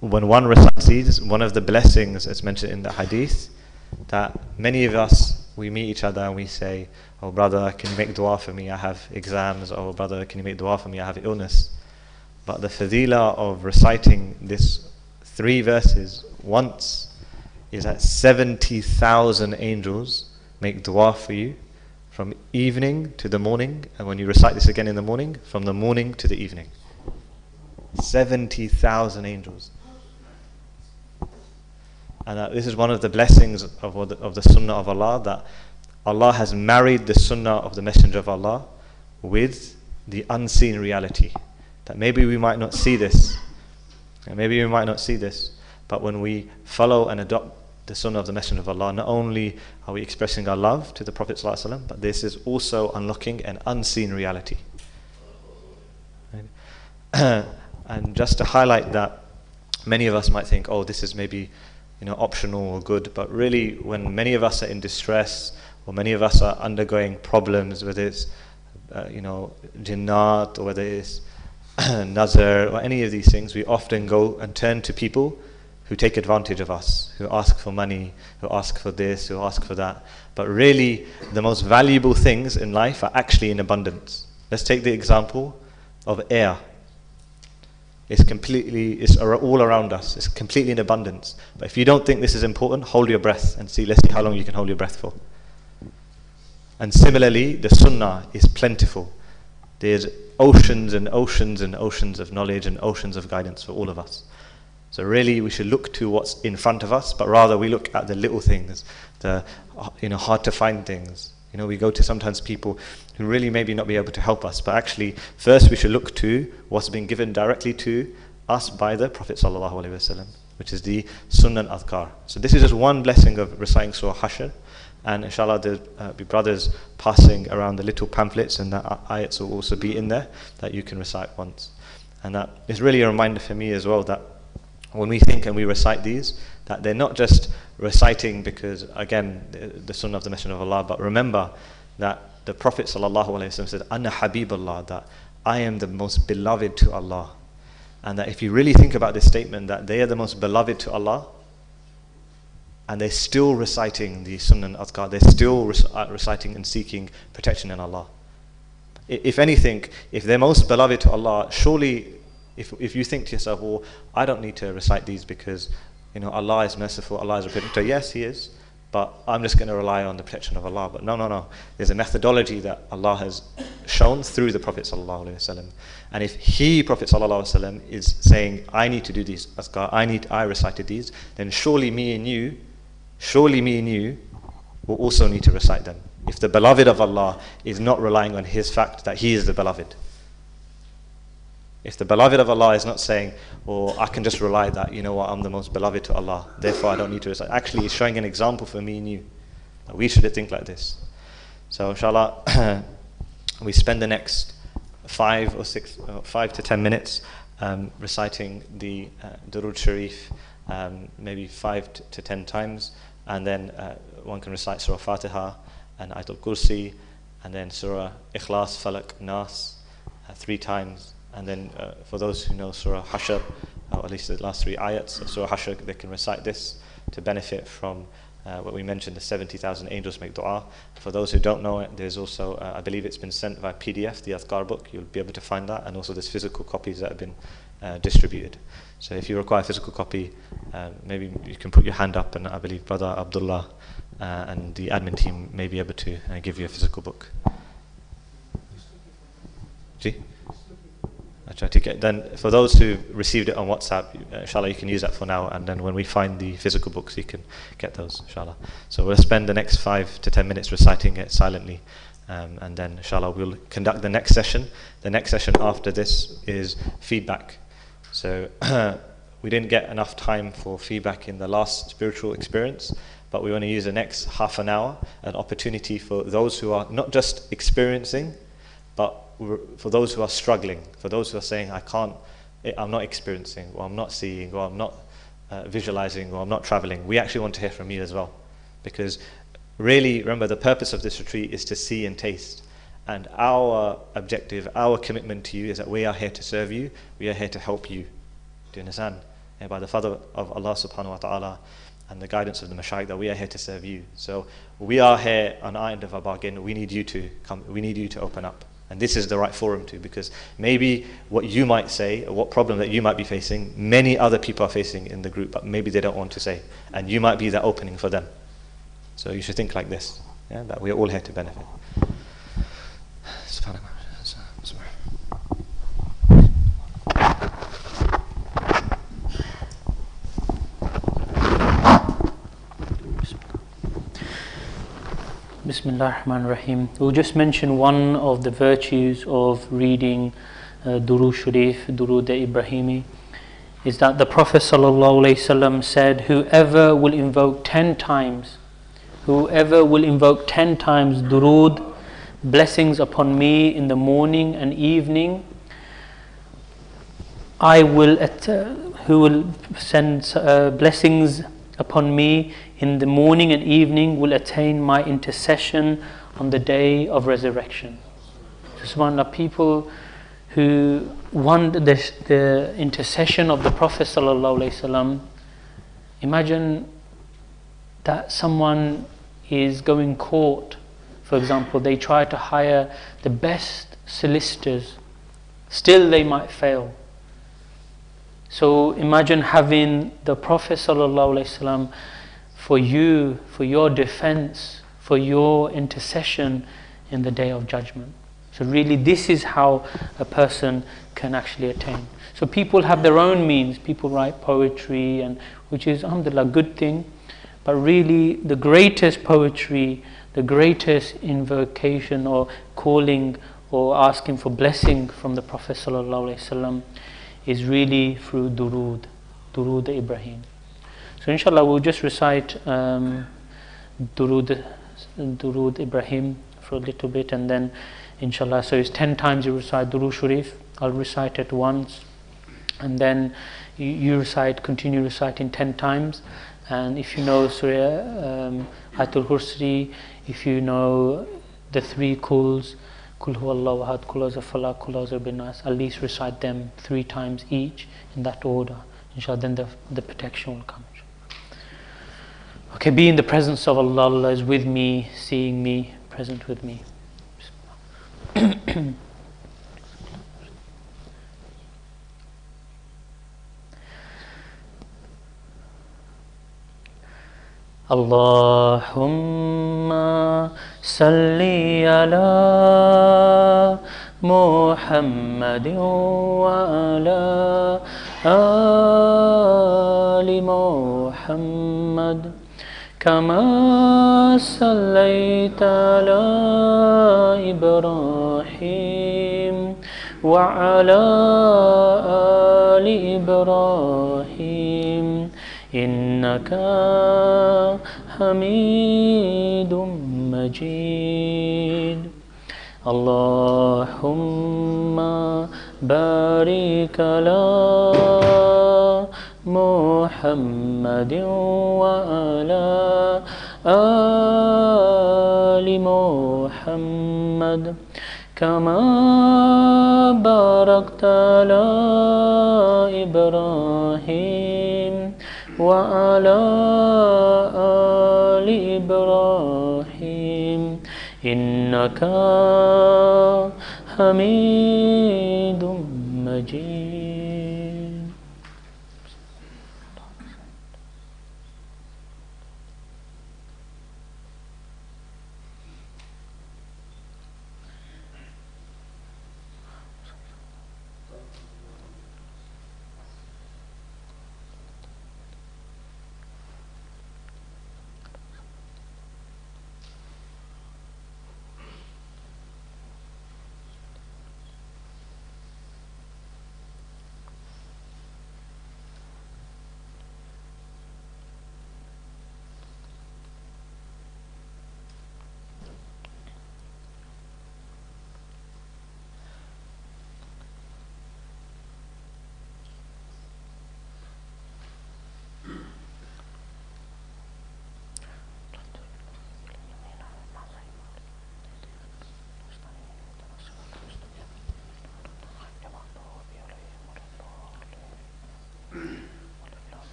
when one recites these, one of the blessings as mentioned in the hadith, that many of us, we meet each other and we say, oh brother, can you make dua for me? I have exams. Oh brother, can you make dua for me? I have illness. But the fadila of reciting this 3 verses once is that 70,000 angels make dua for you from evening to the morning, and when you recite this again in the morning, from the morning to the evening. 70,000 angels. And this is one of the blessings of the sunnah of Allah, that Allah has married the sunnah of the Messenger of Allah with the unseen reality. That maybe we might not see this, but when we follow and adopt the sunnah of the Messenger of Allah, not only are we expressing our love to the Prophet ﷺ, but this is also unlocking an unseen reality. And just to highlight that, many of us might think, oh, this is maybe optional or good, but really when many of us are in distress, or many of us are undergoing problems, whether it's jinnat, or whether it's nazar, or any of these things, we often go and turn to people who take advantage of us, who ask for money, who ask for this, who ask for that. But really, the most valuable things in life are actually in abundance. Let's take the example of air. It's all around us. It's completely in abundance. But if you don't think this is important, hold your breath and let's see how long you can hold your breath for. And similarly, the sunnah is plentiful. There's oceans and oceans and oceans of knowledge and oceans of guidance for all of us. So really, we should look to what's in front of us, but rather we look at the little things, the hard to find things. We go to sometimes people who really maybe not be able to help us, but actually first we should look to what's been given directly to us by the Prophet ﷺ, which is the Sunnah Adhkar. So this is just one blessing of reciting Surah Hashr, and inshallah there'll be brothers passing around the little pamphlets, and that ayats will also be in there that you can recite once. And that is really a reminder for me as well, that when we think and we recite these, that they're not just reciting because, again, the sunnah of the Messenger of Allah, but remember that the Prophet ﷺ said, Anna Habibullah, that I am the most beloved to Allah. And that if you really think about this statement, that they are the most beloved to Allah, and they're still reciting the Sunnah Adhkar, they're still reciting and seeking protection in Allah. If anything, if they're most beloved to Allah, surely if you think to yourself, well, I don't need to recite these because Allah is merciful, Allah is a protector. Yes, He is, but I'm just going to rely on the protection of Allah. But no. There's a methodology that Allah has shown through the Prophet ﷺ. And if he, Prophet ﷺ, is saying, I need to do these azkar, I recited these, then surely me and you will also need to recite them. If the beloved of Allah is not relying on his fact that he is the beloved. If the beloved of Allah is not saying, oh, I can just rely that, you know what, I'm the most beloved to Allah, therefore I don't need to recite. Actually, he's showing an example for me and you. That we should think like this. So inshallah, we spend the next 5 to 10 minutes reciting the Durud Sharif, maybe 5 to 10 times, and then one can recite Surah Fatiha and Ayatul Kursi, and then Surah Ikhlas, Falak, Nas 3 times, and then for those who know Surah Hashr, or at least the last 3 ayats of Surah Hashr, they can recite this to benefit from what we mentioned, the 70,000 angels make dua. For those who don't know it, there's also, I believe it's been sent via PDF, the Adhkar book, you'll be able to find that, and also there's physical copies that have been distributed. So if you require a physical copy, maybe you can put your hand up, and I believe Brother Abdullah and the admin team may be able to give you a physical book. See? I try to get, then for those who received it on WhatsApp, inshallah you can use that for now, and then when we find the physical books you can get those, inshallah. So we'll spend the next 5 to 10 minutes reciting it silently, and then inshallah we'll conduct the next session. The next session after this is feedback. So we didn't get enough time for feedback in the last spiritual experience, but we want to use the next half an hour, an opportunity for those who are not just experiencing, but for those who are struggling, for those who are saying, I'm not experiencing, or I'm not seeing, or I'm not visualizing, or I'm not traveling. We actually want to hear from you as well. Because really, remember, the purpose of this retreat is to see and taste. And our objective, our commitment to you is that we are here to serve you, we are here to help you. Do you understand? And by the fadl of Allah subhanahu wa ta'ala and the guidance of the Mashaykh, that we are here to serve you. So we are here on our end of our bargain. We need you to come, we need you to open up. And this is the right forum to, because maybe what you might say, or what problem that you might be facing, many other people are facing in the group, but maybe they don't want to say. And you might be that opening for them. So you should think like this, that we are all here to benefit. Bismillah ar-Rahman ar-Rahim. We'll just mention one of the virtues of reading Durood Sharif, Durood Ibrahimi, is that the Prophet ﷺ said, whoever will invoke 10 times Durood, blessings upon me in the morning and evening, who will send blessings upon me in the morning and evening will attain my intercession on the day of resurrection. So subhanAllah, people who want the intercession of the Prophet ﷺ, imagine that someone is going court, for example, they try to hire the best solicitors, still they might fail. So imagine having the Prophet ﷺ for you, for your defense, for your intercession in the day of judgment. So really this is how a person can actually attain. So people have their own means, people write poetry, and which is alhamdulillah a good thing, but really the greatest poetry, the greatest invocation or calling or asking for blessing from the Prophet ﷺ is really through Durood Ibrahim. So inshallah we'll just recite Durood Ibrahim for a little bit, and then inshallah, so it's 10 times you recite Durood Sharif. I'll recite it once, and then you continue reciting 10 times. And if you know Surah Ayatul Kursi, if you know the 3 Kuls, Kul Huwallahu Ahad, Kul A'udhu Falaq, Kul A'udhu Bin-Nas, at least recite them 3 times each in that order. Inshallah, then the protection will come. Okay, be in the presence of Allah. Allah is with me, seeing me, present with me. Allahumma salli ala محمد وعلى آل محمد كما صليت على إبراهيم وعلى آل إبراهيم إنك حميد مجيد اللهم بارك على محمد وعلى آل محمد كما باركت على إبراهيم وعلى آل إبراهيم إنك حميد مجيد.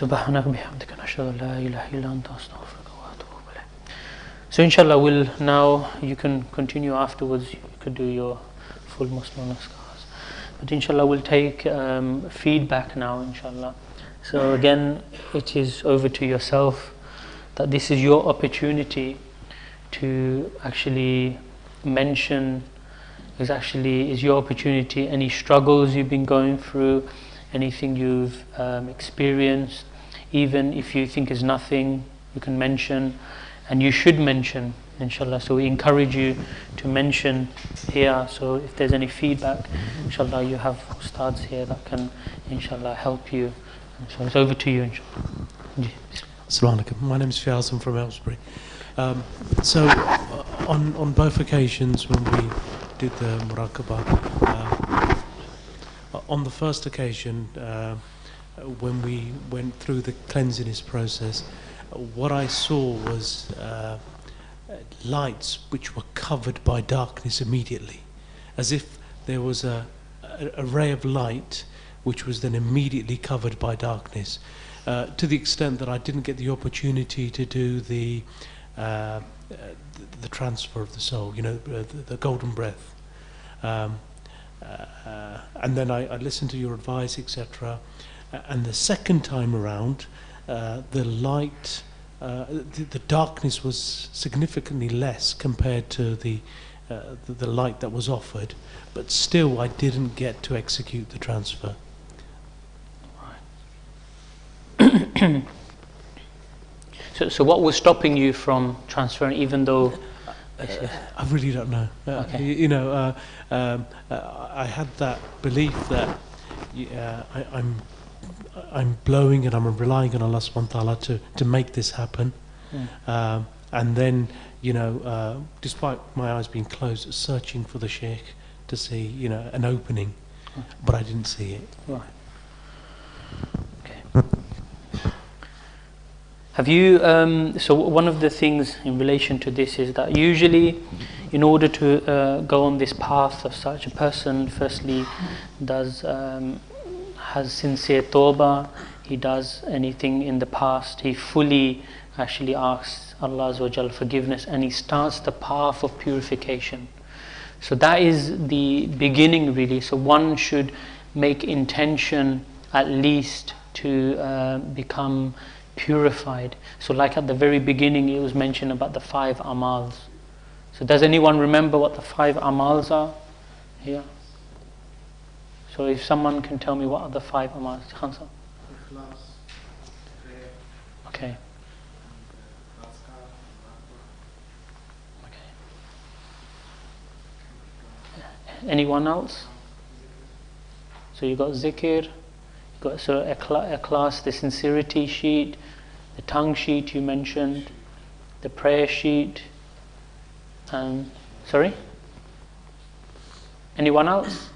سبحانك بحمدك نشهد أن لا إله إلا أنت أستغفرك وأتوب إليك. So inshallah you can continue afterwards, you could do your full Muslim scars. But inshallah we'll take feedback now inshallah. So again it is over to yourself, that this is your opportunity to actually mention, is your opportunity, any struggles you've been going through, anything you've experienced, even if you think is nothing, you can mention, and you should mention inshallah. So we encourage you to mention here. So if there's any feedback, inshallah you have ustads here that can inshallah help you. So it's over to you inshallah. Assalamu alaikum. My name is Fiaz, I'm from Aylesbury. So on both occasions when we did the muraqabah, on the first occasion when we went through the cleanliness process, what I saw was lights which were covered by darkness immediately, as if there was a ray of light which was then immediately covered by darkness, to the extent that I didn't get the opportunity to do the transfer of the soul, the golden breath. And then I listened to your advice, etc. And the second time around, the light, the darkness was significantly less compared to the light that was offered, but still I didn't get to execute the transfer. Right. So what was stopping you from transferring, even though? I really don't know. Okay. I had that belief that I'm blowing and I'm relying on Allah subhanahu wa ta'ala to make this happen. And then, despite my eyes being closed, searching for the Sheikh to see, an opening, but I didn't see it. Right. Okay. Have you, so one of the things in relation to this is that usually in order to go on this path of such a person, firstly has sincere tawbah, he does anything in the past, he fully actually asks Allah Azza wa Jal forgiveness, and he starts the path of purification. So that is the beginning really. So one should make intention at least to become purified. So like at the very beginning it was mentioned about the 5 amals. So does anyone remember what the 5 amals are here? So if someone can tell me what are the 5 amals. Khansa? Okay. Anyone else? So you got zikr, you got ikhlas, the sincerity sheet, the tongue sheet you mentioned, the prayer sheet, and sorry? Anyone else?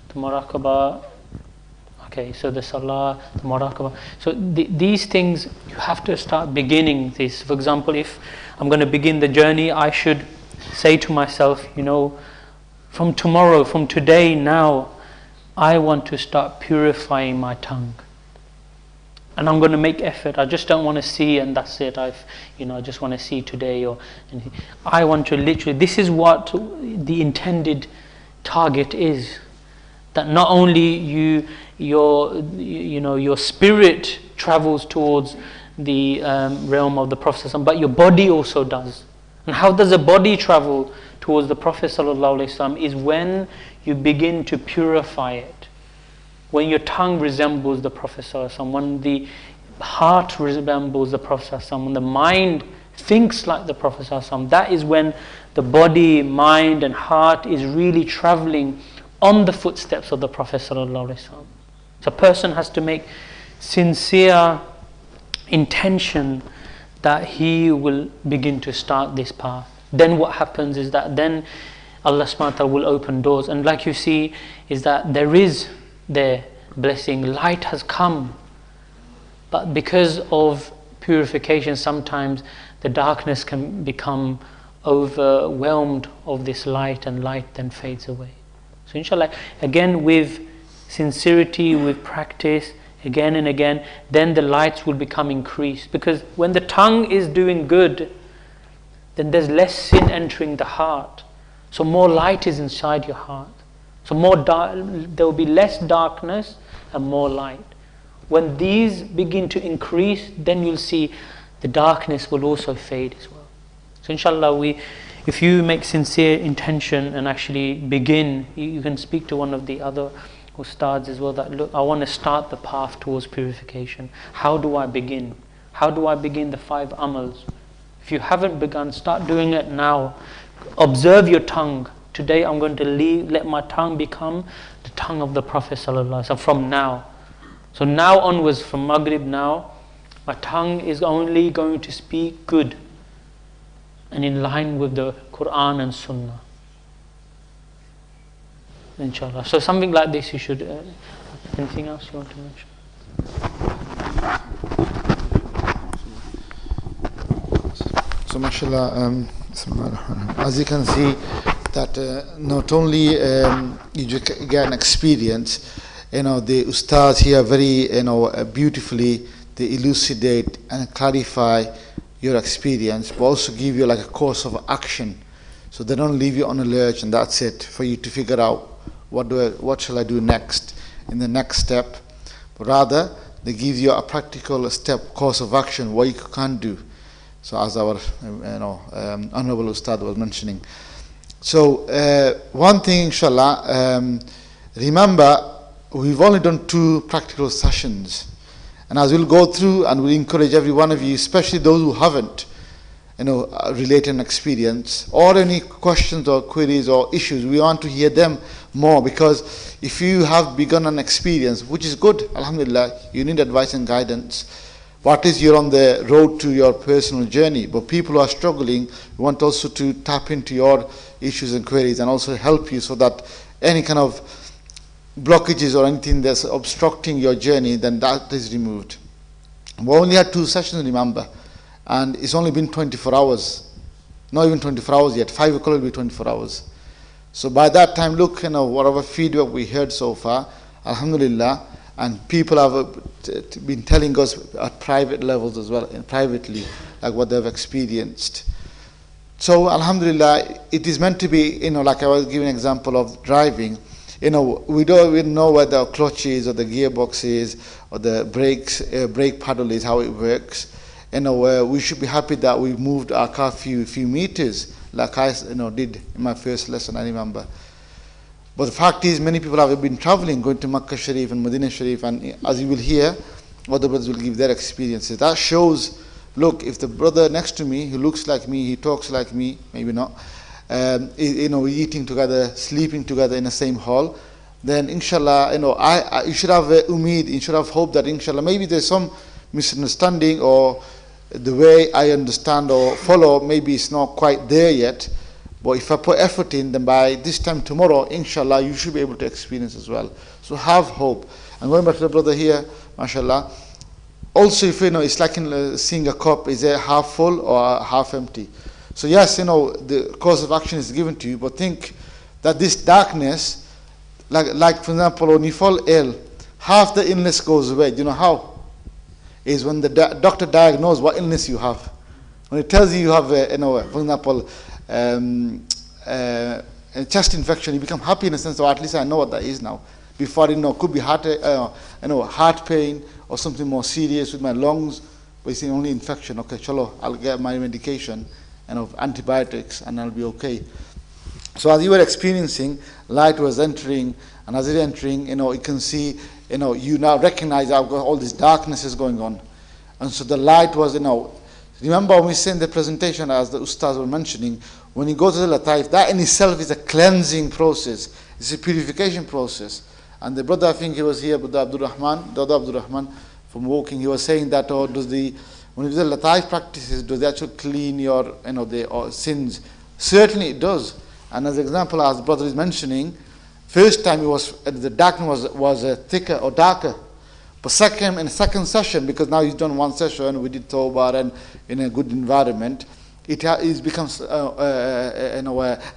The muraqabah. Okay, so the salah, the muraqabah. So these things you have to start beginning this. For example, if I'm going to begin the journey, I should say to myself, from tomorrow, from today, now, I want to start purifying my tongue. And I'm going to make effort. I just don't want to see and that's it. I just want to see today or anything. I want to literally, this is what the intended target is. That not only your spirit travels towards the realm of the Prophet ﷺ, but your body also does. And how does a body travel towards the Prophet ﷺ is when you begin to purify it. When your tongue resembles the Prophet ﷺ, when the heart resembles the Prophet ﷺ, when the mind thinks like the Prophet ﷺ, that is when the body, mind and heart is really traveling on the footsteps of the Prophet ﷺ. So a person has to make sincere intention that he will begin to start this path. Then what happens is that then Allah subhanahu wa ta'ala will open doors, and like you see is that there is their blessing, light has come, but because of purification sometimes the darkness can become overwhelmed of this light, and light then fades away. So inshallah, again with sincerity, with practice, again and again, then the lights will become increased, because when the tongue is doing good, then there's less sin entering the heart, so more light is inside your heart, so there will be less darkness and more light. When these begin to increase, then you'll see the darkness will also fade as well. So inshallah, if you make sincere intention and actually begin, you can speak to one of the other ustads as well, that look, I want to start the path towards purification. How do I begin? How do I begin the 5 amals? If you haven't begun, start doing it now. Observe your tongue. Today I'm going to let my tongue become the tongue of the Prophet ﷺ from now. So now onwards, from Maghrib now, my tongue is only going to speak good and in line with the Quran and Sunnah. Inshallah. So something like this you should... anything else you want to mention? So mashallah, as you can see that not only you get an experience the ustads here very, beautifully, they elucidate and clarify your experience, but also give you like a course of action. So they don't leave you on a lurch and that's it, for you to figure out what shall I do next in the next step. But rather, they give you a practical course of action, what you can do. So as our Honorable Ustad was mentioning. So one thing, inshallah, remember, we've only done 2 practical sessions. And as we'll go through, and we'll encourage every one of you, especially those who haven't, related an experience, or any questions or queries or issues, we want to hear them more, because if you have begun an experience, which is good, alhamdulillah, you need advice and guidance, but at least you're on the road to your personal journey. But people who are struggling, we want also to tap into your issues and queries and also help you, so that any kind of blockages or anything that's obstructing your journey, then that is removed. We only had 2 sessions, remember, and it's only been 24 hours. Not even 24 hours yet. 5 o'clock will be 24 hours. So by that time, look, whatever feedback we heard so far, alhamdulillah, and people have been telling us at private levels as well, and privately, like what they've experienced. So alhamdulillah, it is meant to be, like I was giving an example of driving. We don't even know where the clutch is, or the gearbox is, or the brake paddle is, how it works. We should be happy that we moved our car few meters, like I did in my first lesson, I remember. But the fact is, many people have been traveling, going to Makkah Sharif and Medina Sharif, and as you will hear, other brothers will give their experiences. That shows, look, if the brother next to me, who looks like me, he talks like me, maybe not, eating together, sleeping together in the same hall, then inshallah, you should have umeed, you should have hope that inshallah, maybe there's some misunderstanding, or the way I understand or follow, maybe it's not quite there yet. But if I put effort in, then by this time tomorrow, inshallah, you should be able to experience as well. So have hope. And going back to the brother here, mashallah, also if it's like seeing a cup, is it half full or half empty? So yes, the course of action is given to you, but think that this darkness, like for example, when you fall ill, half the illness goes away. Do you know how? Is when the doctor diagnoses what illness you have. When it tells you have, for example, a chest infection, you become happy in a sense, or at least I know what that is now. Before, could be heart pain or something more serious with my lungs, but it's only infection. Okay, chalo, I'll get my medication and antibiotics and I'll be okay. So as you were experiencing, light was entering, and as it's entering, you can see, you now recognize I've got all this darkness is going on. And so the light was, remember when we said in the presentation, as the ustads were mentioning, when you go to the Lataif, that in itself is a cleansing process. It's a purification process. And the brother, I think he was here, Brother Abdul Rahman, from walking, he was saying that, when you do the Lataif practices, does it actually clean your, the sins? Certainly it does. And as an example, as the brother is mentioning, first time the darkness was thicker or darker. But in the second session, because now he's done one session, we did Tawbah and in a good environment, it becomes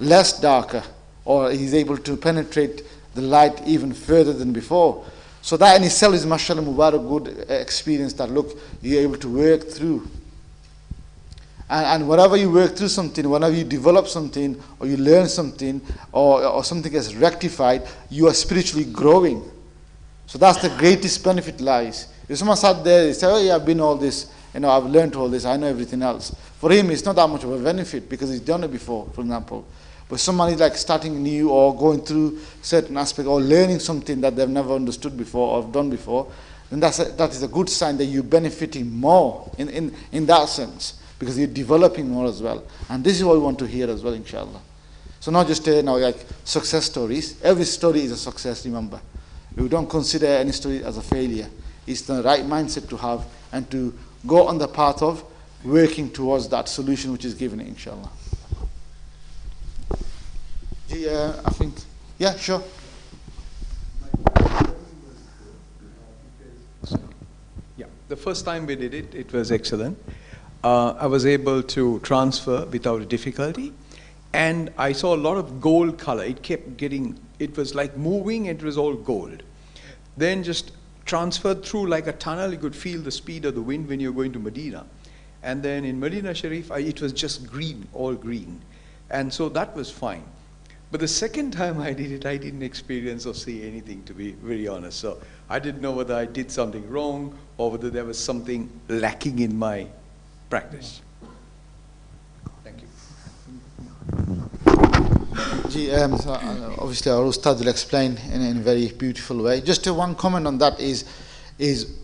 less darker, or he's able to penetrate the light even further than before. So that in itself is mashallah mubarak good experience that look, you're able to work through. And whenever you work through something, whenever you develop something, or you learn something, or something gets rectified, you are spiritually growing. So that's the greatest benefit lies. If someone sat there, they say, oh yeah, I've been all this, I've learned all this, I know everything else. For him, it's not that much of a benefit because he's done it before, for example. But someone is like starting new or going through certain aspect or learning something that they've never understood before or done before, then that is a good sign that you're benefiting more in that sense, because you're developing more as well. And this is what we want to hear as well, inshallah. So not just like success stories. Every story is a success, remember. We don't consider any story as a failure. It's the right mindset to have and to go on the path of working towards that solution which is given, inshallah. I think, yeah, sure. Yeah, the first time we did it, it was excellent. I was able to transfer without difficulty, and I saw a lot of gold color. It kept getting, it was like moving, it was all gold. then just transferred through like a tunnel. You could feel the speed of the wind when you're going to Medina. And then in Medina Sharif, it was just green, all green. And so that was fine. But the second time I did it, I didn't experience or see anything, to be very honest. So I didn't know whether I did something wrong or whether there was something lacking in my practice. Thank you. So obviously our Ustad will explain in a very beautiful way. Just one comment on that is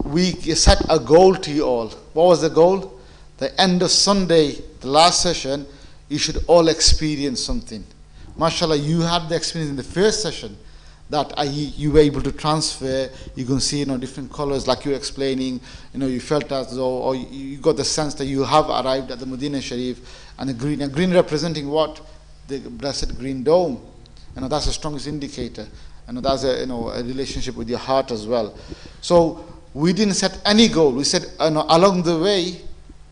we set a goal to you all. What was the goal? The end of Sunday, the last session, you should all experience something. MashaAllah, you had the experience in the first session that you were able to transfer. You can see, different colors like you were explaining. You felt as though, or you got the sense that you have arrived at the Medina Sharif, and the green. And green representing what? The blessed green dome. That's the strongest indicator. That's a relationship with your heart as well. So we didn't set any goal. We said along the way,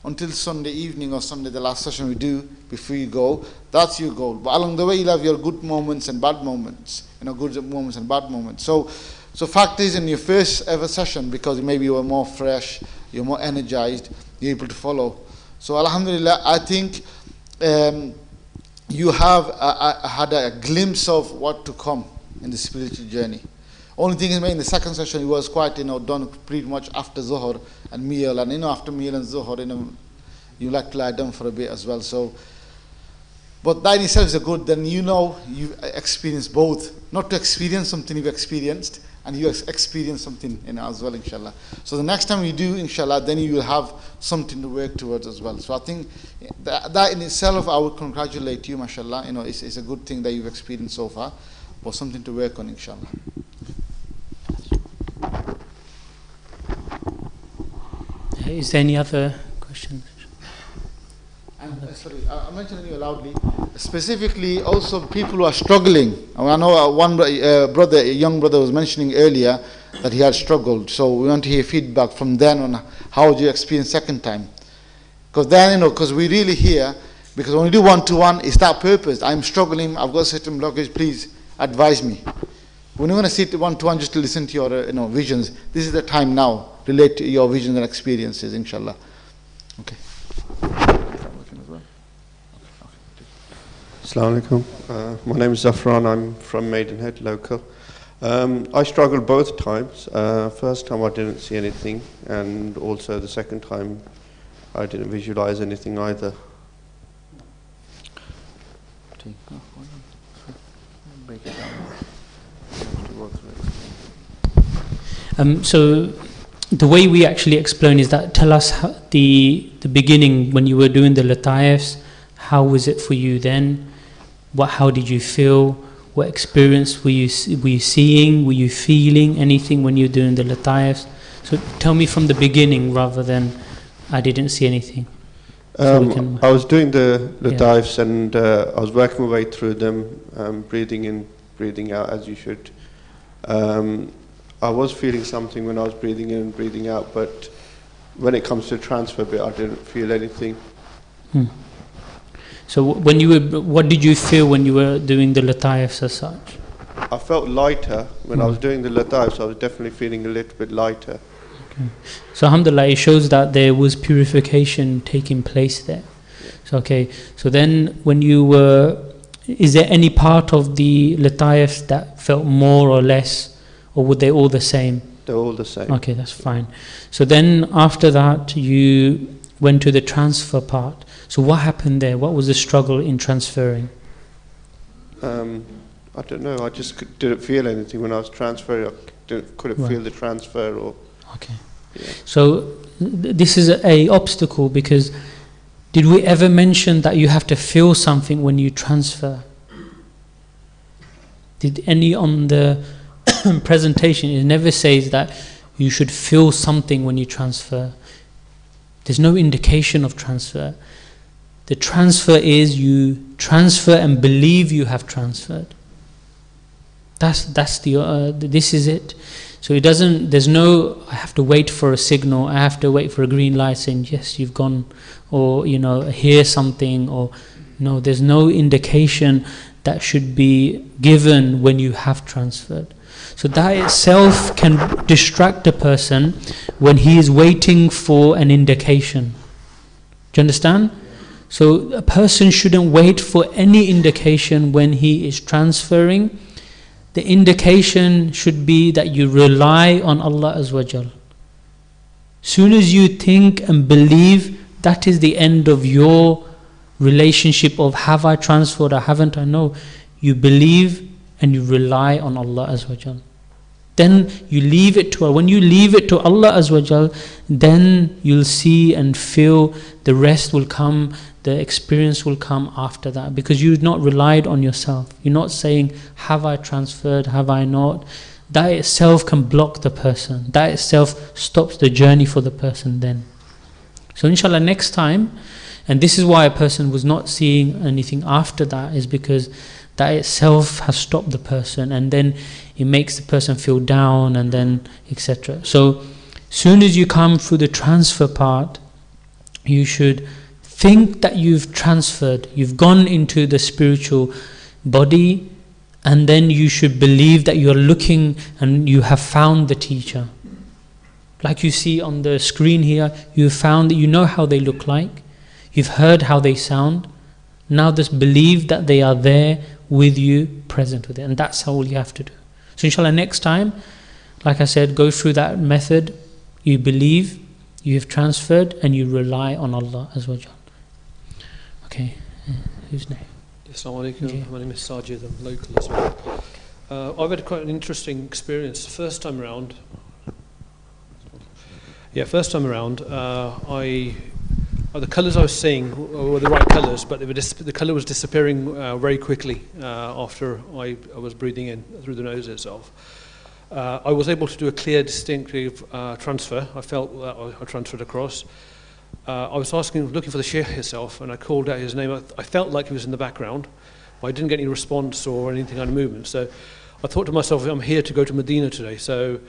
until Sunday evening or Sunday, the last session we do before you go, that's your goal. But along the way, you'll have your good moments and bad moments, good moments and bad moments. So fact is, in your first ever session, because maybe you were more fresh, you're more energized, you're able to follow. So alhamdulillah, I think you have had a glimpse of what to come in the spiritual journey. Only thing is, in the second session, it was quite, done pretty much after Zuhr and meal, and after meal and Zuhr, you like to lie down for a bit as well. So, but that in itself is a good. Then you've experienced both. Not to experience something you've experienced, and you experience something as well, inshallah. So the next time you do, inshallah, then you will have something to work towards as well. So I think that in itself, I would congratulate you, mashallah. It's a good thing that you've experienced so far, but something to work on, inshallah. Is there any other questions? Sorry, I mentioned you loudly. Specifically, also people who are struggling. I know one brother, a young brother, was mentioning earlier that he had struggled. So we want to hear feedback from them on how did you experience second time. Because then, because we really hear, because when we do one-to-one, it's that purpose. I'm struggling, I've got certain blockage, please advise me. When you want to sit one-to-one just to listen to your visions, this is the time now. Relate to your visions and experiences, inshallah. Okay. Assalamu alaikum. My name is Zafran. I'm from Maidenhead, local. I struggled both times. First time I didn't see anything, and also the second time I didn't visualize anything either. So the way we actually explain is that tell us how the beginning when you were doing the Lataifs, how was it for you then? How did you feel? What experience were you seeing? Were you feeling anything when you were doing the Lataifs? So tell me from the beginning rather than I didn't see anything. I was doing the Lataifs, and I was working my way through them, breathing in, breathing out as you should. I was feeling something when I was breathing in and breathing out, but when it comes to the transfer bit, I didn't feel anything. So what did you feel when you were doing the Lataifs as such? I felt lighter when I was doing the Lataifs. I was definitely feeling a little bit lighter. Okay. So alhamdulillah, it shows that there was purification taking place there. Yeah. So then when you were, is there any part of the Lataifs that felt more or less, or were they all the same? They're all the same. Okay, that's fine. So then after that, you went to the transfer part. So what happened there? What was the struggle in transferring? I don't know. I just didn't feel anything when I was transferring. I couldn't feel the transfer. Okay. Yeah. So this is a obstacle, because did we ever mention that you have to feel something when you transfer? Did any on the presentation, it never says that you should feel something when you transfer. There's no indication of transfer. The transfer is you transfer and believe you have transferred. That's this is it. So it doesn't, there's no, I have to wait for a signal, I have to wait for a green light saying yes, you've gone, or hear something, or no, there's no indication that should be given when you have transferred. So that itself can distract a person when he is waiting for an indication. Do you understand? So a person shouldn't wait for any indication when he is transferring. The indication should be that you rely on Allah Azza wa Jal. Soon as you think and believe, that is the end of your relationship of have I transferred or haven't I? No. You believe and you rely on Allah Azza wa Jal. Then you leave it to Allah. When you leave it to Allah Azza wa Jal, then you'll see and feel the rest will come, the experience will come after that, because you've not relied on yourself. You're not saying, have I transferred, have I not? That itself can block the person. That itself stops the journey for the person then. So inshallah next time, and this is why a person was not seeing anything after that, is because that itself has stopped the person, and then it makes the person feel down, and then etc. So soon as you come through the transfer part, you should think that you've transferred, you've gone into the spiritual body, and then you should believe that you're looking and you have found the teacher. Like you see on the screen here, you found that you know how they look like, you've heard how they sound. Now just believe that they are there with you, present with it, and that's all you have to do. So inshallah next time, like I said, go through that method. You believe, you have transferred, and you rely on Allah Azza wa Jal. Okay, whose name? Assalamu alaikum. My name is Sajid, I'm local as well. I've had quite an interesting experience. First time around, the colours I was seeing were the right colours, but the colour was disappearing very quickly after I was breathing in through the nose itself. I was able to do a clear, distinctive transfer. I felt that I transferred across. I was looking for the Sheikh himself, and I called out his name. I felt like he was in the background, but I didn't get any response or anything out of movement. So I thought to myself, I'm here to go to Medina today. So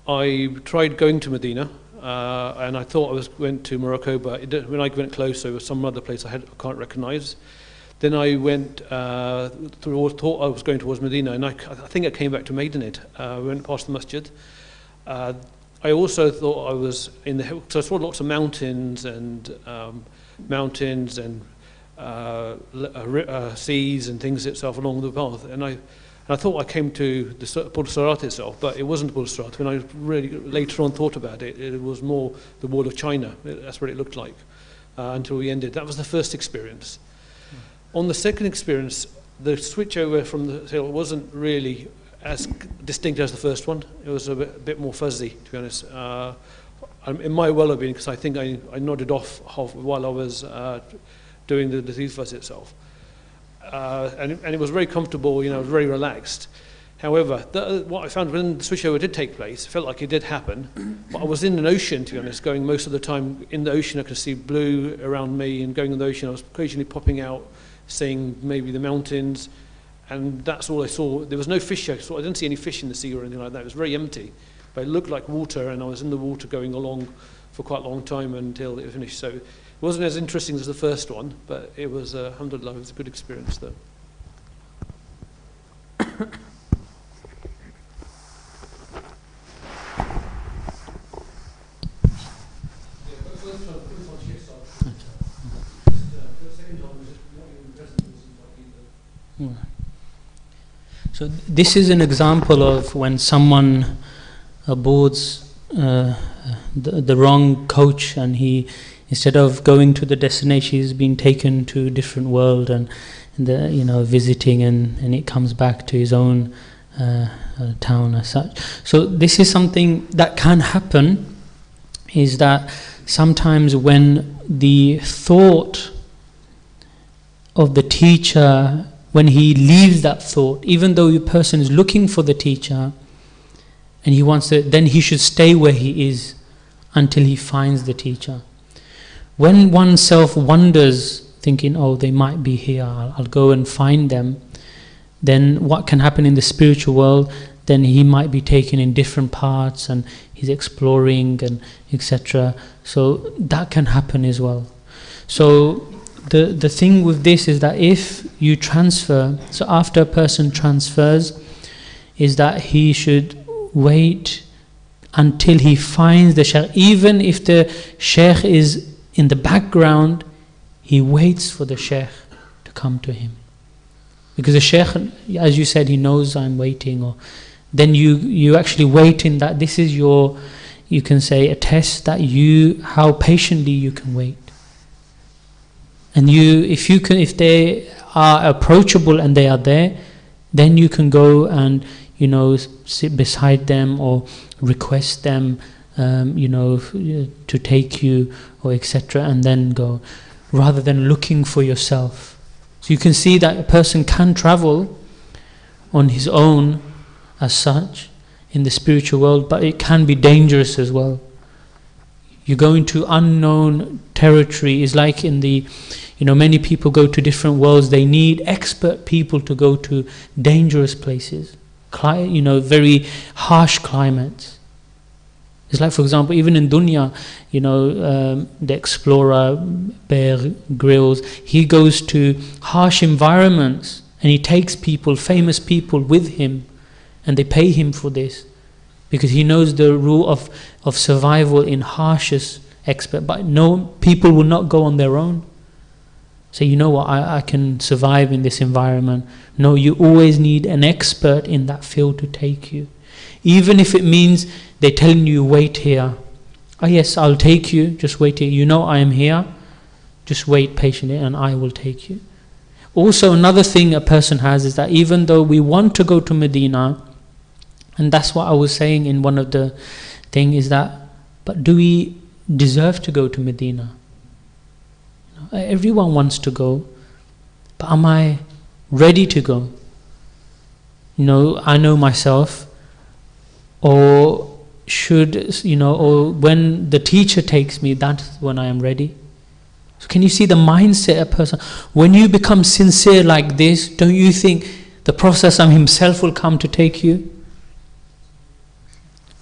I tried going to Medina. And I thought I went to Morocco, but when I went close, there was some other place I can't recognise. Then I went thought I was going towards Medina, and I think I came back to Maidenhead. Went past the masjid. I also thought I was in the hill, so I saw lots of mountains and seas and things itself along the path, and I thought I came to the Bul Sarat itself, but it wasn't Bul Sarat. When I really later on thought about it, it was more the wall of China. That's what it looked like until we ended. That was the first experience. On the second experience, the switch over from the hill wasn't really as distinct as the first one. It was a bit more fuzzy, to be honest. It might well have been, because I think I nodded off while I was doing the disease fuzz itself. And it was very comfortable, very relaxed. However, what I found when the switchover did take place, it felt like it did happen, but I was in an ocean, to be honest, going most of the time in the ocean. I could see blue around me, and going in the ocean, I was occasionally popping out, seeing maybe the mountains, and that's all I saw. There was no fish. I didn't see any fish in the sea or anything like that. It was very empty, but it looked like water, and I was in the water going along for quite a long time until it finished. So it wasn't as interesting as the first one, but it was, alhamdulillah, it was a good experience though. So this is an example of when someone boards the wrong coach, and he, instead of going to the destination, he's been taken to a different world and visiting, and it comes back to his own town as such. So this is something that can happen, is that sometimes when the thought of the teacher, when he leaves that thought, even though the person is looking for the teacher and he wants to, then he should stay where he is until he finds the teacher. When oneself wonders, thinking, oh, they might be here, I'll go and find them, then what can happen in the spiritual world, then he might be taken in different parts and he's exploring and etc. So that can happen as well. So the thing with this is that if you transfer, so after a person transfers, is that he should wait until he finds the Shaykh. Even if the Shaykh is in the background, he waits for the Shaykh to come to him. Because the Shaykh, as you said, he knows I'm waiting. Or then you actually wait in that. This is your, you can say, a test that how patiently you can wait. And if they are approachable and they are there, then you can go and, sit beside them or request them, to take you or etc. and then go, rather than looking for yourself. So you can see that a person can travel on his own as such in the spiritual world, but it can be dangerous as well. You go into unknown territory. It's like in the, many people go to different worlds. They need expert people to go to dangerous places, very harsh climates. It's like, for example, even in dunya, the explorer, Bear Grylls, he goes to harsh environments and he takes people, famous people with him, and they pay him for this because he knows the rule of survival in harshest expert. But no, people will not go on their own. Say, you know what, I can survive in this environment. No, you always need an expert in that field to take you. Even if it means they're telling you, wait here. Oh yes, I'll take you, just wait here. You know I am here, just wait patiently and I will take you. Also, another thing a person has is that even though we want to go to Medina, and that's what I was saying in one of the things, is that, but do we deserve to go to Medina? Everyone wants to go, but am I ready to go? I know myself, or should, or when the teacher takes me, that's when I am ready. So can you see the mindset of a person? When you become sincere like this, don't you think the Prophet himself will come to take you?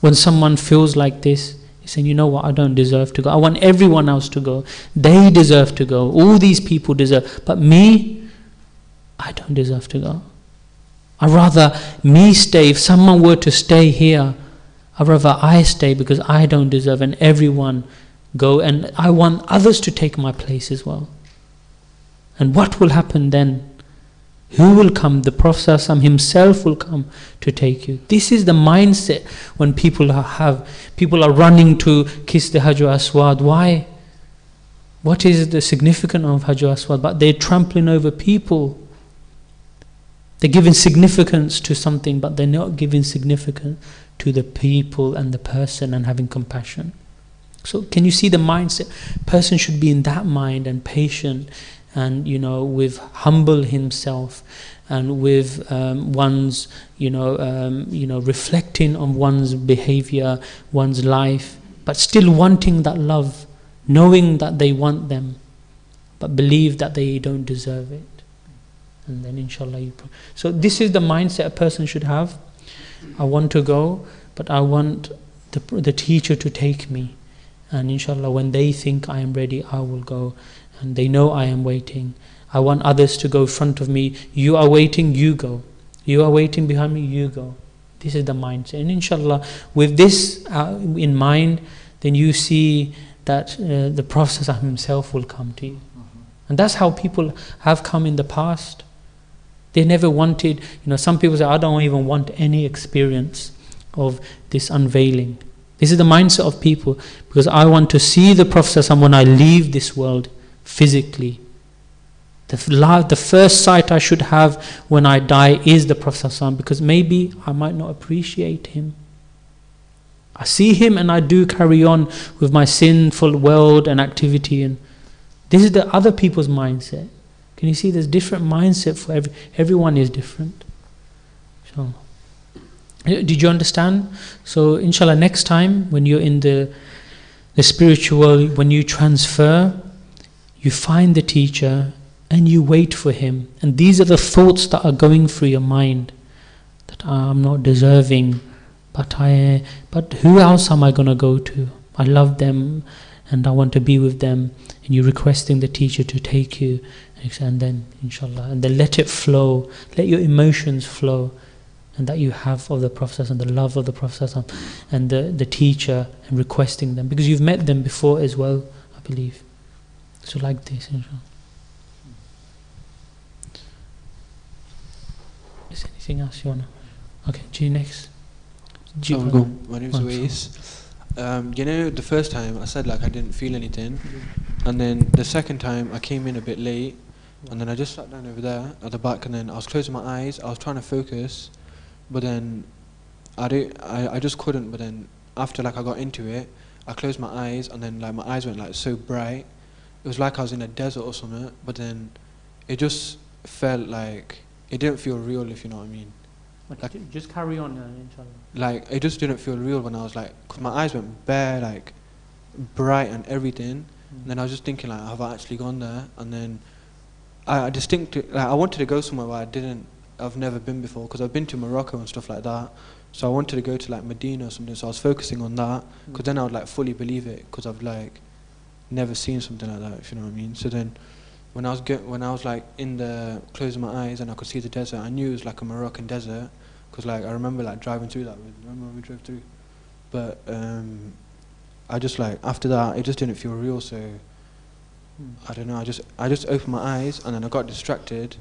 When someone feels like this, he's saying, you know what, I don't deserve to go. I want everyone else to go. They deserve to go. All these people deserve. But me, I don't deserve to go. I'd rather me stay. If someone were to stay here, I'd rather I stay because I don't deserve, and everyone go. And I want others to take my place as well. And what will happen then? Who will come? The Prophet himself will come to take you. This is the mindset when people are running to kiss the Hajar Aswad. Why? What is the significance of Hajar Aswad? But they're trampling over people. They're giving significance to something, but they're not giving significance to the people and the person and having compassion. So can you see the mindset? Person should be in that mind and patient, and with humble himself, and with one's reflecting on one's behavior, one's life, but still wanting that love, knowing that they want them, but believe that they don't deserve it. And then inshallah so this is the mindset a person should have. I want to go, but I want the teacher to take me, and inshallah when they think I am ready, I will go. And they know I am waiting. I want others to go in front of me. You are waiting, you go. You are waiting behind me, you go. This is the mindset. And inshallah, with this in mind, then you see that the Prophet himself will come to you. And that's how people have come in the past. They never wanted, some people say, I don't even want any experience of this unveiling. This is the mindset of people, because I want to see the Prophet when I leave this world physically. The first sight I should have when I die is the Prophet, because maybe I might not appreciate him. I see him and I do carry on with my sinful world and activity, and this is the other people's mindset. Can you see there's different mindset for everyone is different. Inshallah. Did you understand? So inshallah next time when you're in the spiritual, when you transfer, you find the teacher and you wait for him. And these are the thoughts that are going through your mind, that I'm not deserving, but who else am I going to go to? I love them and I want to be with them. And you're requesting the teacher to take you, and then inshallah, and then let it flow, let your emotions flow. and that you have of the Prophet and the love of the Prophet and the teacher, and requesting them, because you've met them before as well, I believe. So like this, inshallah. Is there anything else you wanna? Okay, G next. G my name's Awais. You know, the first time I said like I didn't feel anything, and then the second time I came in a bit late, and then I just sat down over there at the back, and then I was closing my eyes, I was trying to focus, but then I just couldn't. But then after like I got into it, I closed my eyes, and then like my eyes went like so bright. It was like I was in a desert or something, but then it just felt like it didn't feel real, if you know what I mean. Like, just carry on, inshallah. Like it just didn't feel real when I was like, cause my eyes went bare, like bright and everything. And then I was just thinking like, have I actually gone there? And then I distinctly, like, I wanted to go somewhere where I've never been before, because I've been to Morocco and stuff like that. So I wanted to go to like Medina or something. So I was focusing on that, because then I would like fully believe it, because I've like never seen something like that, if you know what I mean. So then when I was like in the closing my eyes and I could see the desert, I knew it was like a Moroccan desert, because like I remember like driving through that. Remember when we drove through? But I just like after that it just didn't feel real. So I don't know. I just opened my eyes, and then I got distracted,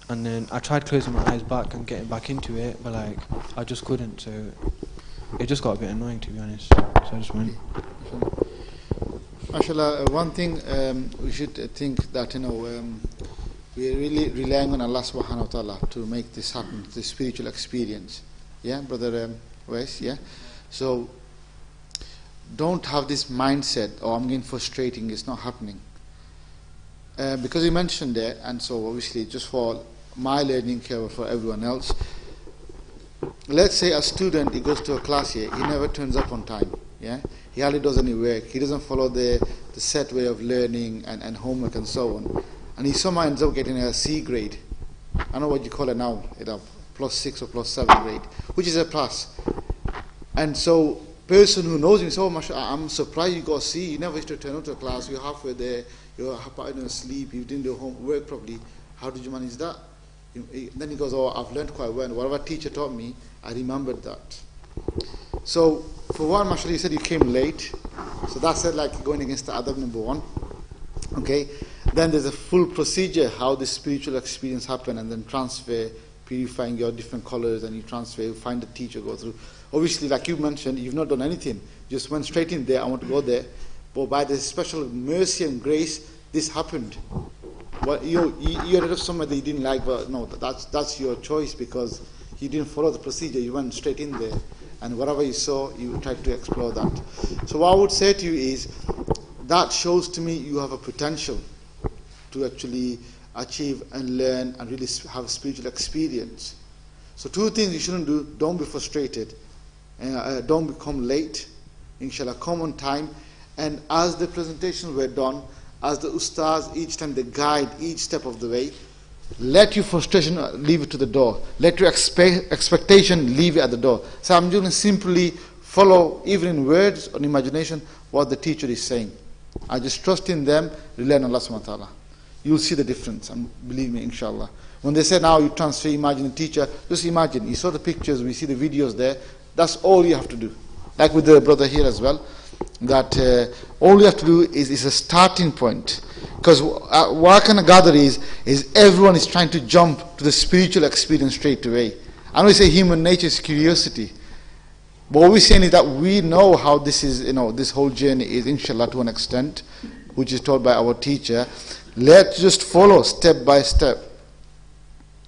and then I tried closing my eyes back and getting back into it, but like I just couldn't. So it just got a bit annoying, to be honest. So I just went. MashaAllah, one thing we should think that we are really relying on Allah subhanahu wa ta'ala to make this happen, the spiritual experience. Yeah, Brother Wes, yeah? So don't have this mindset, oh, I'm getting frustrating, it's not happening. Because you mentioned there, and so obviously just for my learning curve or for everyone else, let's say a student, he goes to a class here, he never turns up on time, yeah? He hardly does any work, he doesn't follow the set way of learning and homework and so on. And he somehow ends up getting a C grade. I don't know what you call it now, +6 or +7 grade, which is a plus. And so, person who knows him, so much, I'm surprised you got a C. You never used to turn up to a class. You're halfway there. You're asleep. You didn't do homework properly. How did you manage that? Then he goes, oh, I've learned quite well. Whatever teacher taught me, I remembered that. So, for one, mashallah, you said you came late. So that's like going against the adab number one. Okay. Then there's a full procedure how the spiritual experience happen, and then transfer, purifying your different colors, and you transfer, you find the teacher, go through. Obviously, like you mentioned, you've not done anything. You just went straight in there, I want to go there. But by the special mercy and grace, this happened. Well, you ended up somewhere that you didn't like, but no, that's your choice, because you didn't follow the procedure, you went straight in there. And whatever you saw, you tried to explore that. So what I would say to you is, that shows to me you have a potential to actually achieve and learn and really have a spiritual experience. So two things you shouldn't do: don't be frustrated, don't become late, inshallah, come on time. And as the presentations were done, as the ustaz, each time they guide each step of the way, let your frustration leave it to the door, let your expectation leave it at the door. So I'm just going to simply follow, even in words or imagination, what the teacher is saying. I just trust in them, rely on Allah subhanahu wa ta'ala. You'll see the difference, and believe me, inshallah. When they say now you transfer, imagine the teacher, just imagine, you saw the pictures, we see the videos there, that's all you have to do. Like with the brother here as well, that all you have to do is a starting point. Because what I can gather is everyone is trying to jump to the spiritual experience straight away. I know you say human nature is curiosity, but what we're saying is that we know how this is, this whole journey is, inshallah, to an extent, which is taught by our teacher. Let's just follow step by step.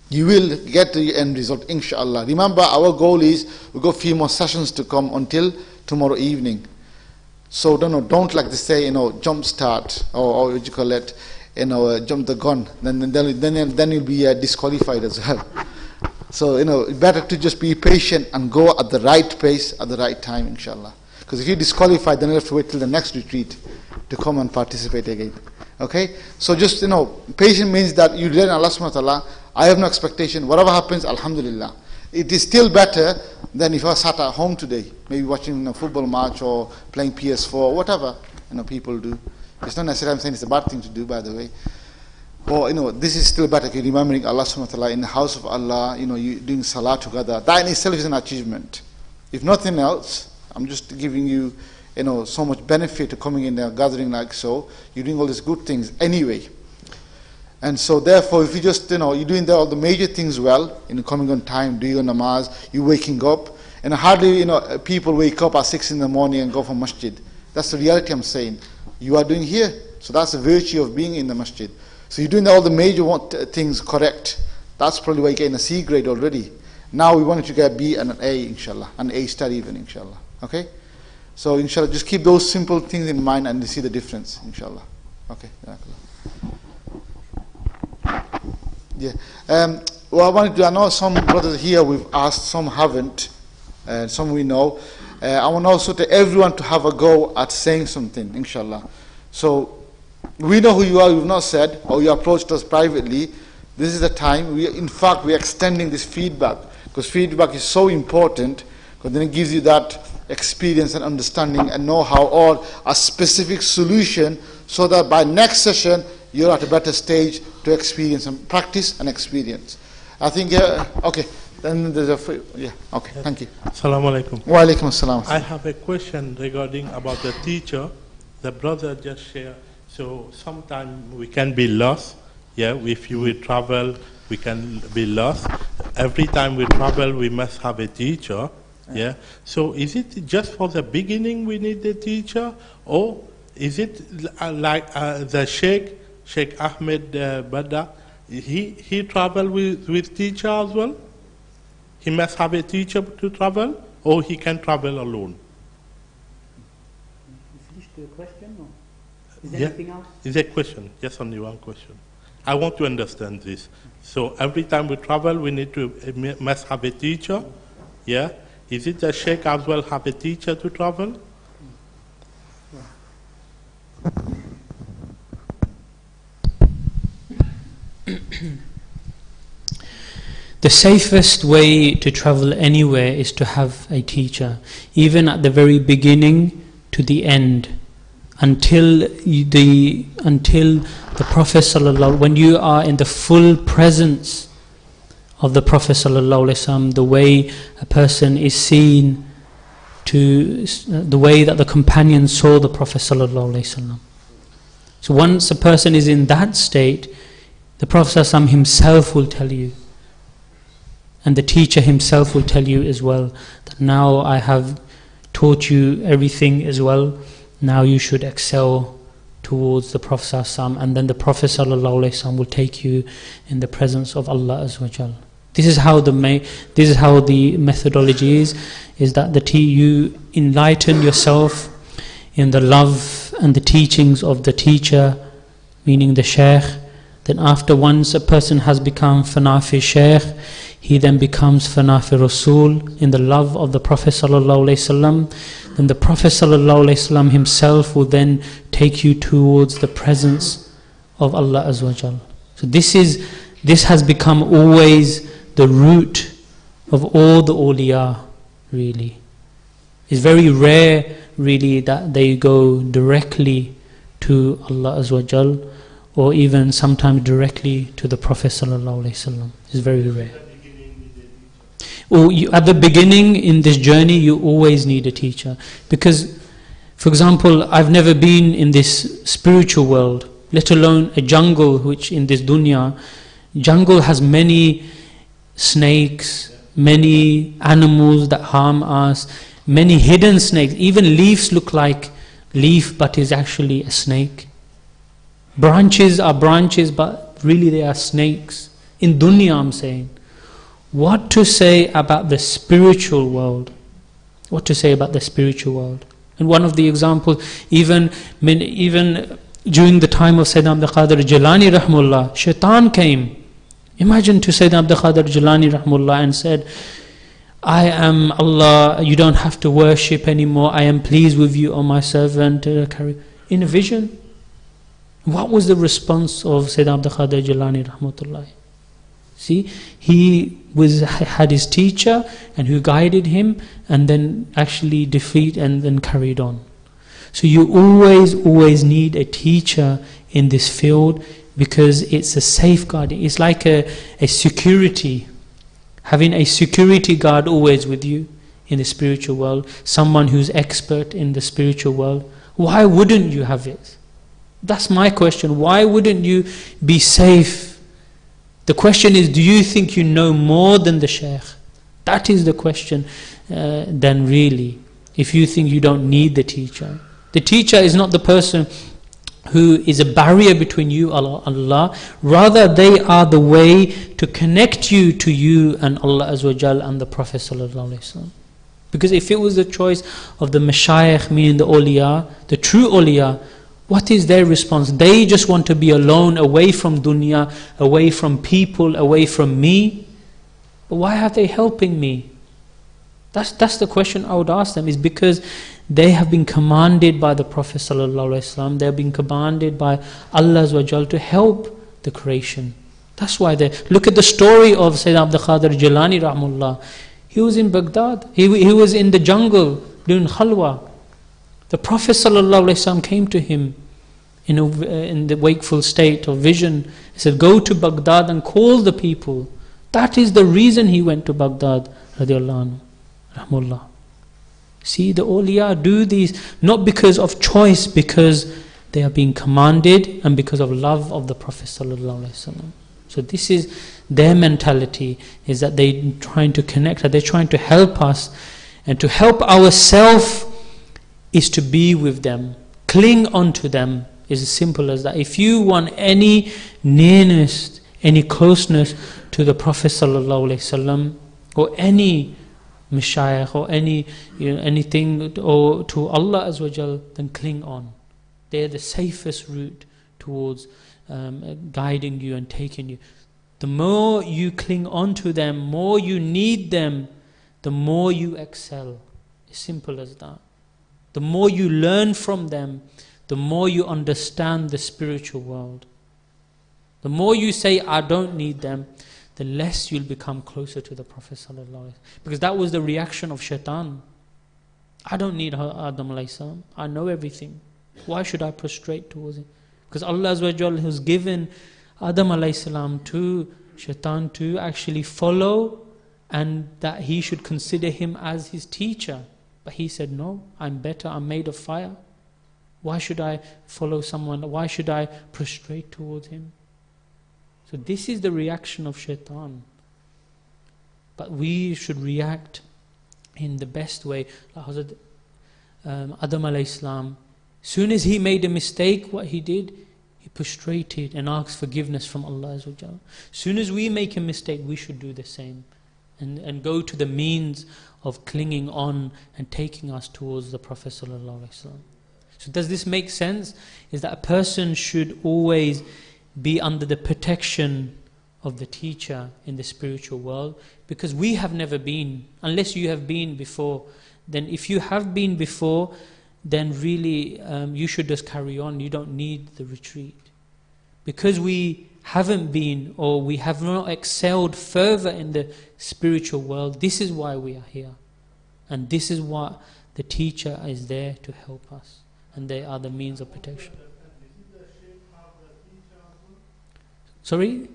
You will get the end result, inshallah. Remember, our goal is, we've got a few more sessions to come until tomorrow evening. So don't like to say, jump start, or what you call it, jump the gun. Then you'll be disqualified as well. So, better to just be patient and go at the right pace at the right time, inshallah. Because if you're disqualified, then you have to wait till the next retreat to come and participate again. Okay? So just, patient means that you learn Allah subhanahu wa ta'ala. I have no expectation. Whatever happens, alhamdulillah. It is still better than if I sat at home today, maybe watching a football match or playing PS4, whatever people do. It's not necessarily I'm saying it's a bad thing to do, by the way. or this is still better, remembering Allah subhanahu wa ta'ala in the house of Allah, you doing salah together. That in itself is an achievement. If nothing else, I'm just giving you, so much benefit to coming in a gathering like so. You're doing all these good things anyway. And so therefore, if you just, you're doing all the major things well, coming on time, doing your namaz, you waking up, and hardly, people wake up at 6 in the morning and go for masjid. That's the reality I'm saying. You are doing here. So that's the virtue of being in the masjid. So you're doing all the major things correct. That's probably why you're getting a C grade already. Now we want you to get a B and an A, inshallah. An A star even, inshallah. Okay? So inshallah, just keep those simple things in mind and you see the difference, inshallah. Okay. Yeah. Well, I know some brothers here we've asked, some haven't, and some we know. I want also to everyone to have a go at saying something, inshallah. So we know who you are, you've not said, or you approached us privately. This is the time. In fact, we're extending this feedback, because feedback is so important, because then it gives you that experience and understanding and know-how, or a specific solution, so that by next session, you're at a better stage to experience and practice and experience. I think, okay, then there's okay, thank you. Assalamu alaikum. Wa alaikum assalam. I have a question regarding about the teacher. The brother just shared, so sometimes we can be lost. Yeah, if you will travel, we can be lost. Every time we travel, we must have a teacher. Yeah, so is it just for the beginning we need the teacher, or is it like the Sheikh Ahmed Bada, he travel with teacher as well? He must have a teacher to travel, or he can travel alone? You finished the question, or is there anything else? Is a question, just only one question. I want to understand this. So every time we travel, we must have a teacher, yeah? Is it the Sheikh as well have a teacher to travel? The safest way to travel anywhere is to have a teacher, even at the very beginning to the end, until the Prophet sallallahu, when you are in the full presence of the Prophet sallallahu alaihi wasallam, the way a person is seen, to the way that the companions saw the Prophet sallallahu alaihi wasallam. So once a person is in that state, the Prophet sallallahu alaihi wasallam himself will tell you, and the teacher himself will tell you as well, that now I have taught you everything as well, now you should excel towards the Prophet ﷺ, and then the Prophet ﷺ will take you in the presence of Allah Azza wa Jal. This is how the methodology is that you enlighten yourself in the love and the teachings of the teacher, meaning the Shaykh. Then after once a person has become Fanafi Shaykh, he then becomes Fanafi Rasul in the love of the Prophet ﷺ. Then the Prophet ﷺ himself will then take you towards the presence of Allah Azza wa Jal. So this has become always the root of all the awliya, really. It's very rare, really, that they go directly to Allah Azza wa Jal, or even sometimes directly to the Prophet ﷺ. It's very rare. At the beginning in this journey, you always need a teacher. Because, for example, I've never been in this spiritual world, let alone a jungle, which in this dunya, jungle has many snakes, many animals that harm us, many hidden snakes. Even leaves look like leaf, but is actually a snake. Branches are branches, but really they are snakes. In dunya, I'm saying. What to say about the spiritual world? What to say about the spiritual world? And one of the examples, even during the time of Sayyidina Abdul Qadir Jilani rahmullah, shaitan came. Imagine to Sayyidina Abdul Qadir Jilani rahmullah and said, I am Allah, you don't have to worship anymore, I am pleased with you, O my servant, in a vision. What was the response of Sayyidina Abdul Qadir Jilani rahmatullah? See, he had his teacher and who guided him, and then actually defeat and then carried on. So you always need a teacher in this field. because it's a safeguarding. It's like a security. Having a security guard always with you in the spiritual world, someone who's expert in the spiritual world. Why wouldn't you have it? That's my question. Why wouldn't you be safe? The question is, do you think you know more than the Shaykh? That is the question. Then really, if you think you don't need the teacher. The teacher is not the person who is a barrier between you and Allah. Rather, they are the way to connect you to you and Allah Azza wa Jal and the Prophet Sallallahu Alaihi Wasallam. Because if it was the choice of the mashayikh, meaning the awliya, the true awliya, what is their response? They just want to be alone, away from dunya, away from people, away from me. But why are they helping me? That's the question I would ask them, is because they have been commanded by the Prophet Sallallahu Alaihi Wasallam, they have been commanded by Allah Azza wa Jal to help the creation. That's why they... Look at the story of Sayyidina Abdul Qadir Jilani Rahmullah. He was in Baghdad. He was in the jungle doing khalwa. The Prophet ﷺ came to him in the wakeful state of vision. He said, go to Baghdad and call the people. That is the reason he went to Baghdad. Radiallahu anhu. See, the awliya do these not because of choice, because they are being commanded and because of love of the Prophet ﷺ. So this is their mentality, is that they're trying to connect, that they're trying to help us, and to help ourselves is to be with them, cling on to them, is as simple as that. If you want any nearness, any closeness to the Prophet Sallallahu Alaihi Wasallam, or any mashayikh, or any anything, or to Allah Azza wa Jal, then cling on. They're the safest route towards guiding you and taking you. The more you cling on to them, more you need them, the more you excel. As simple as that. The more you learn from them, the more you understand the spiritual world. The more you say, I don't need them, the less you'll become closer to the Prophet Sallallahu Alaihi Wasallam. Because that was the reaction of shaitan. I don't need Adam Alayhi Salam. I know everything. Why should I prostrate towards him? Because Allah Azza wa Jal has given Adam Alayhi Salam to shaitan to actually follow, and that he should consider him as his teacher. But he said, no, I'm better, I'm made of fire. Why should I follow someone? Why should I prostrate towards him? So this is the reaction of shaitan. But we should react in the best way. Like Hazrat Adam Alayhi Salam, soon as he made a mistake, what he did, he prostrated and asked forgiveness from Allah Azza wa Jalla. Soon as we make a mistake, we should do the same. And go to the means of clinging on and taking us towards the Prophet Sallallahu Alaihi Wasallam. So does this make sense? Is that a person should always be under the protection of the teacher in the spiritual world? Because we have never been, unless you have been before. Then if you have been before, then really you should just carry on. You don't need the retreat. Because we haven't been, or we have not excelled further in the spiritual world, this is why we are here. And this is what the teacher is there to help us. And they are the means of protection. Sorry?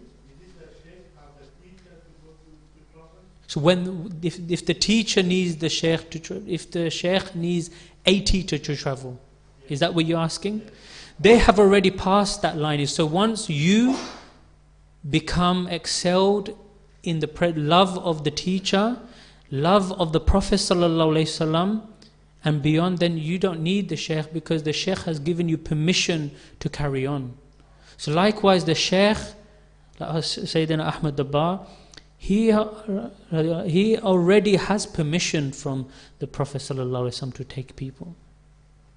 So if the teacher needs the sheikh to if the sheikh needs a teacher to travel, is that what you're asking? They have already passed that line. So once you become excelled in the love of the teacher, love of the Prophet Sallallahu Alaihi Wasallam, and beyond, then you don't need the sheikh, because the sheikh has given you permission to carry on. So likewise the sheikh, Sayyidina Ahmad Dabbar, he already has permission from the Prophet ﷺ to take people.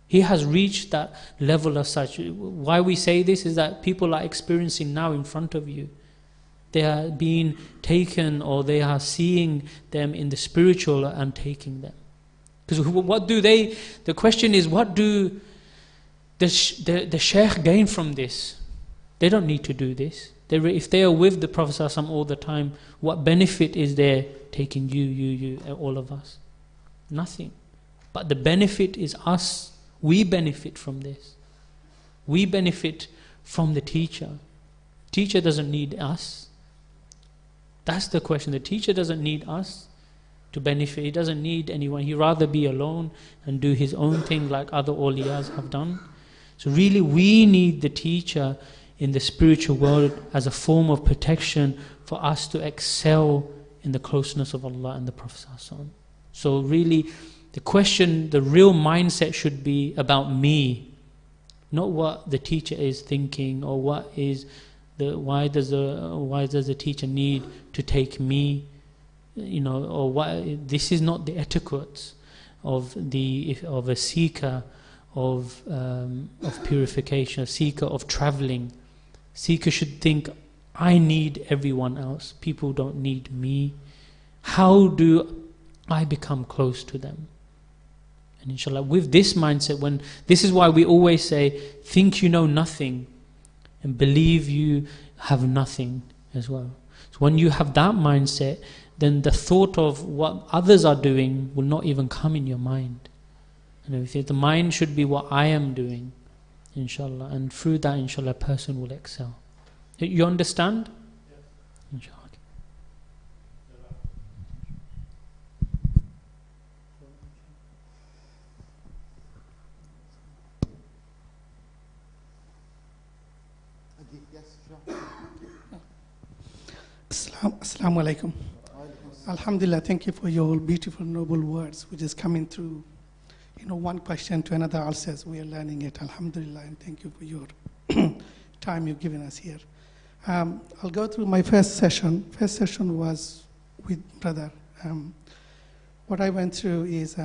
He has reached that level of such. Why we say this is that people are experiencing now in front of you. They are being taken, or they are seeing them in the spiritual and taking them. Because what do they, the question is, what do the sheikh gain from this? They don't need to do this. If they are with the Prophet ﷺ all the time, what benefit is there taking you, all of us? Nothing. But the benefit is us. We benefit from this. We benefit from the teacher. teacher doesn't need us. That's the question. The teacher doesn't need us to benefit. He doesn't need anyone. He'd rather be alone and do his own thing like other awliyas have done. So really we need the teacher in the spiritual world as a form of protection for us to excel in the closeness of Allah and the Prophet ﷺ. So really the question, the real mindset should be about me, not what the teacher is thinking or what is why does the teacher need to take me, or what. This is not the etiquette of a seeker of purification, a seeker of traveling. Seeker should think, I need everyone else. People don't need me. How do I become close to them? And inshallah, with this mindset, this is why we always say, think you know nothing and believe you have nothing as well. So when you have that mindset, then the thought of what others are doing will not even come in your mind. And everything. The mind should be what I am doing, inshallah. And through that, inshallah, a person will excel. You understand? Yes. Inshallah. Assalamu alaikum. Alhamdulillah, thank you for your beautiful, noble words, which is coming through, one question to another also as we are learning it. Alhamdulillah, and thank you for your time you've given us here. I'll go through my first session. First session was with brother. What I went through is,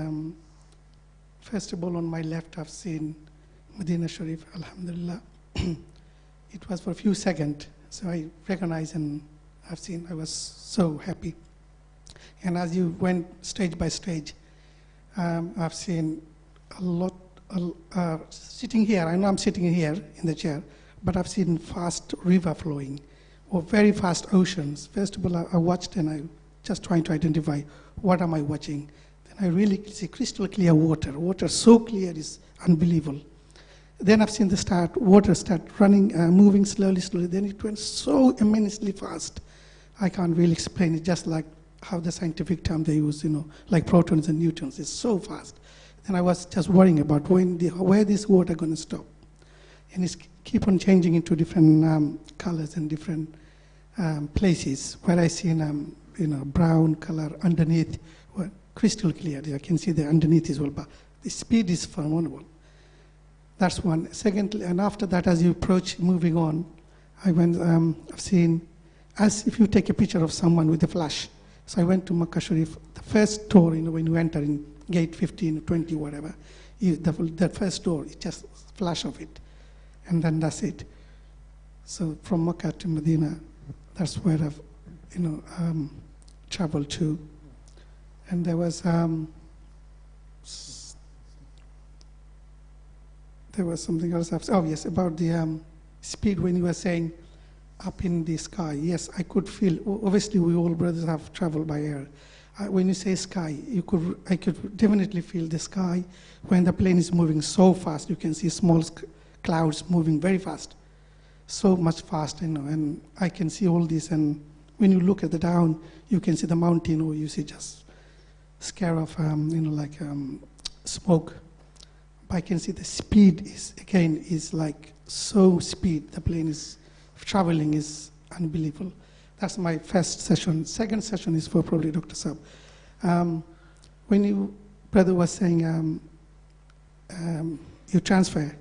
first of all, on my left, I've seen Medina Sharif, alhamdulillah. It was for a few seconds, so I recognized and I was so happy. And as you went stage by stage, I've seen a lot, sitting here, I know I'm sitting here in the chair, but I've seen fast river flowing, or very fast oceans. First of all, I watched and I just trying to identify what am I watching. Then I really see crystal clear water. Water so clear is unbelievable. Then I've seen water start running, moving slowly. Then it went so immensely fast. I can't really explain it, just like how the scientific term they use, like protons and neutrons. It's so fast. Then I was just worrying about where this water going to stop. And it's keep on changing into different colors and different places. Where I see brown color underneath, crystal clear. I can see the underneath as well, but the speed is phenomenal. That's one. Secondly, and after that, as you approach, moving on, I've seen, as if you take a picture of someone with a flash. So I went to Makkah Sharif, the first door, when you enter in gate 15, 20, whatever, the first door, it's just a flash of it. And then that's it. So from Makkah to Medina, that's where I've, traveled to. And there was something else. Oh yes, about the speed when you were saying up in the sky. Yes, I could feel. Obviously, we all brothers have traveled by air. When you say sky, I could definitely feel the sky when the plane is moving so fast. You can see small clouds moving very fast, so much fast, and I can see all this. And when you look at the down, you can see the mountain, or you see just scare of smoke. I can see the speed is like so speed. The plane is traveling is unbelievable. That's my first session. Second session is for probably Dr. Saab. When you, brother, was saying you transfer,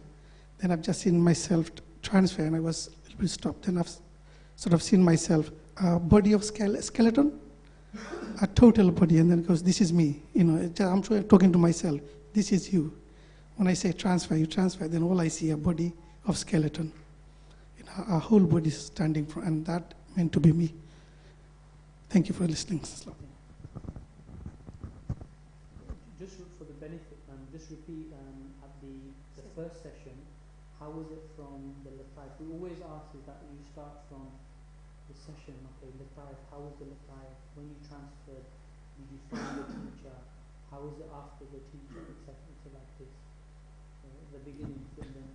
then I've just seen myself transfer, and I was a little bit stopped. Then I've sort of seen myself, body of skeleton, a total body, and then it goes, this is me. I'm talking to myself, this is you. When I say transfer, you transfer, then all I see a body of skeleton. A whole body standing for, and that meant to be me. Thank you for listening. Just for the benefit, just repeat at the first session, how was it from the Lataif? We always ask is that you start from the session, okay, Lataif, how was the Lataif? When you transferred, did you find the teacher? How was it after the teacher, etc. Like this? The beginning, and then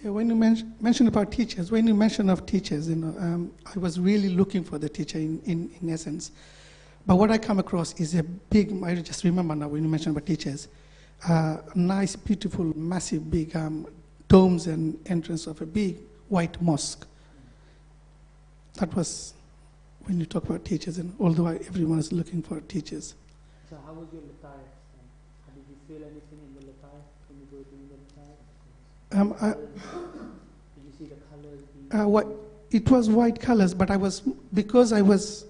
Yeah, when you mentioned about teachers, when you mentioned of teachers, I was really looking for the teacher in essence. But what I come across is a big, I just remember now when you mentioned about teachers, nice, beautiful, massive, big domes and entrance of a big white mosque. That was when you talk about teachers, and although everyone is looking for teachers. So how was your latayat then? Did you feel anything in the latayat when you go doing the latayat? Did you see the colors? It was white colors, but because I was,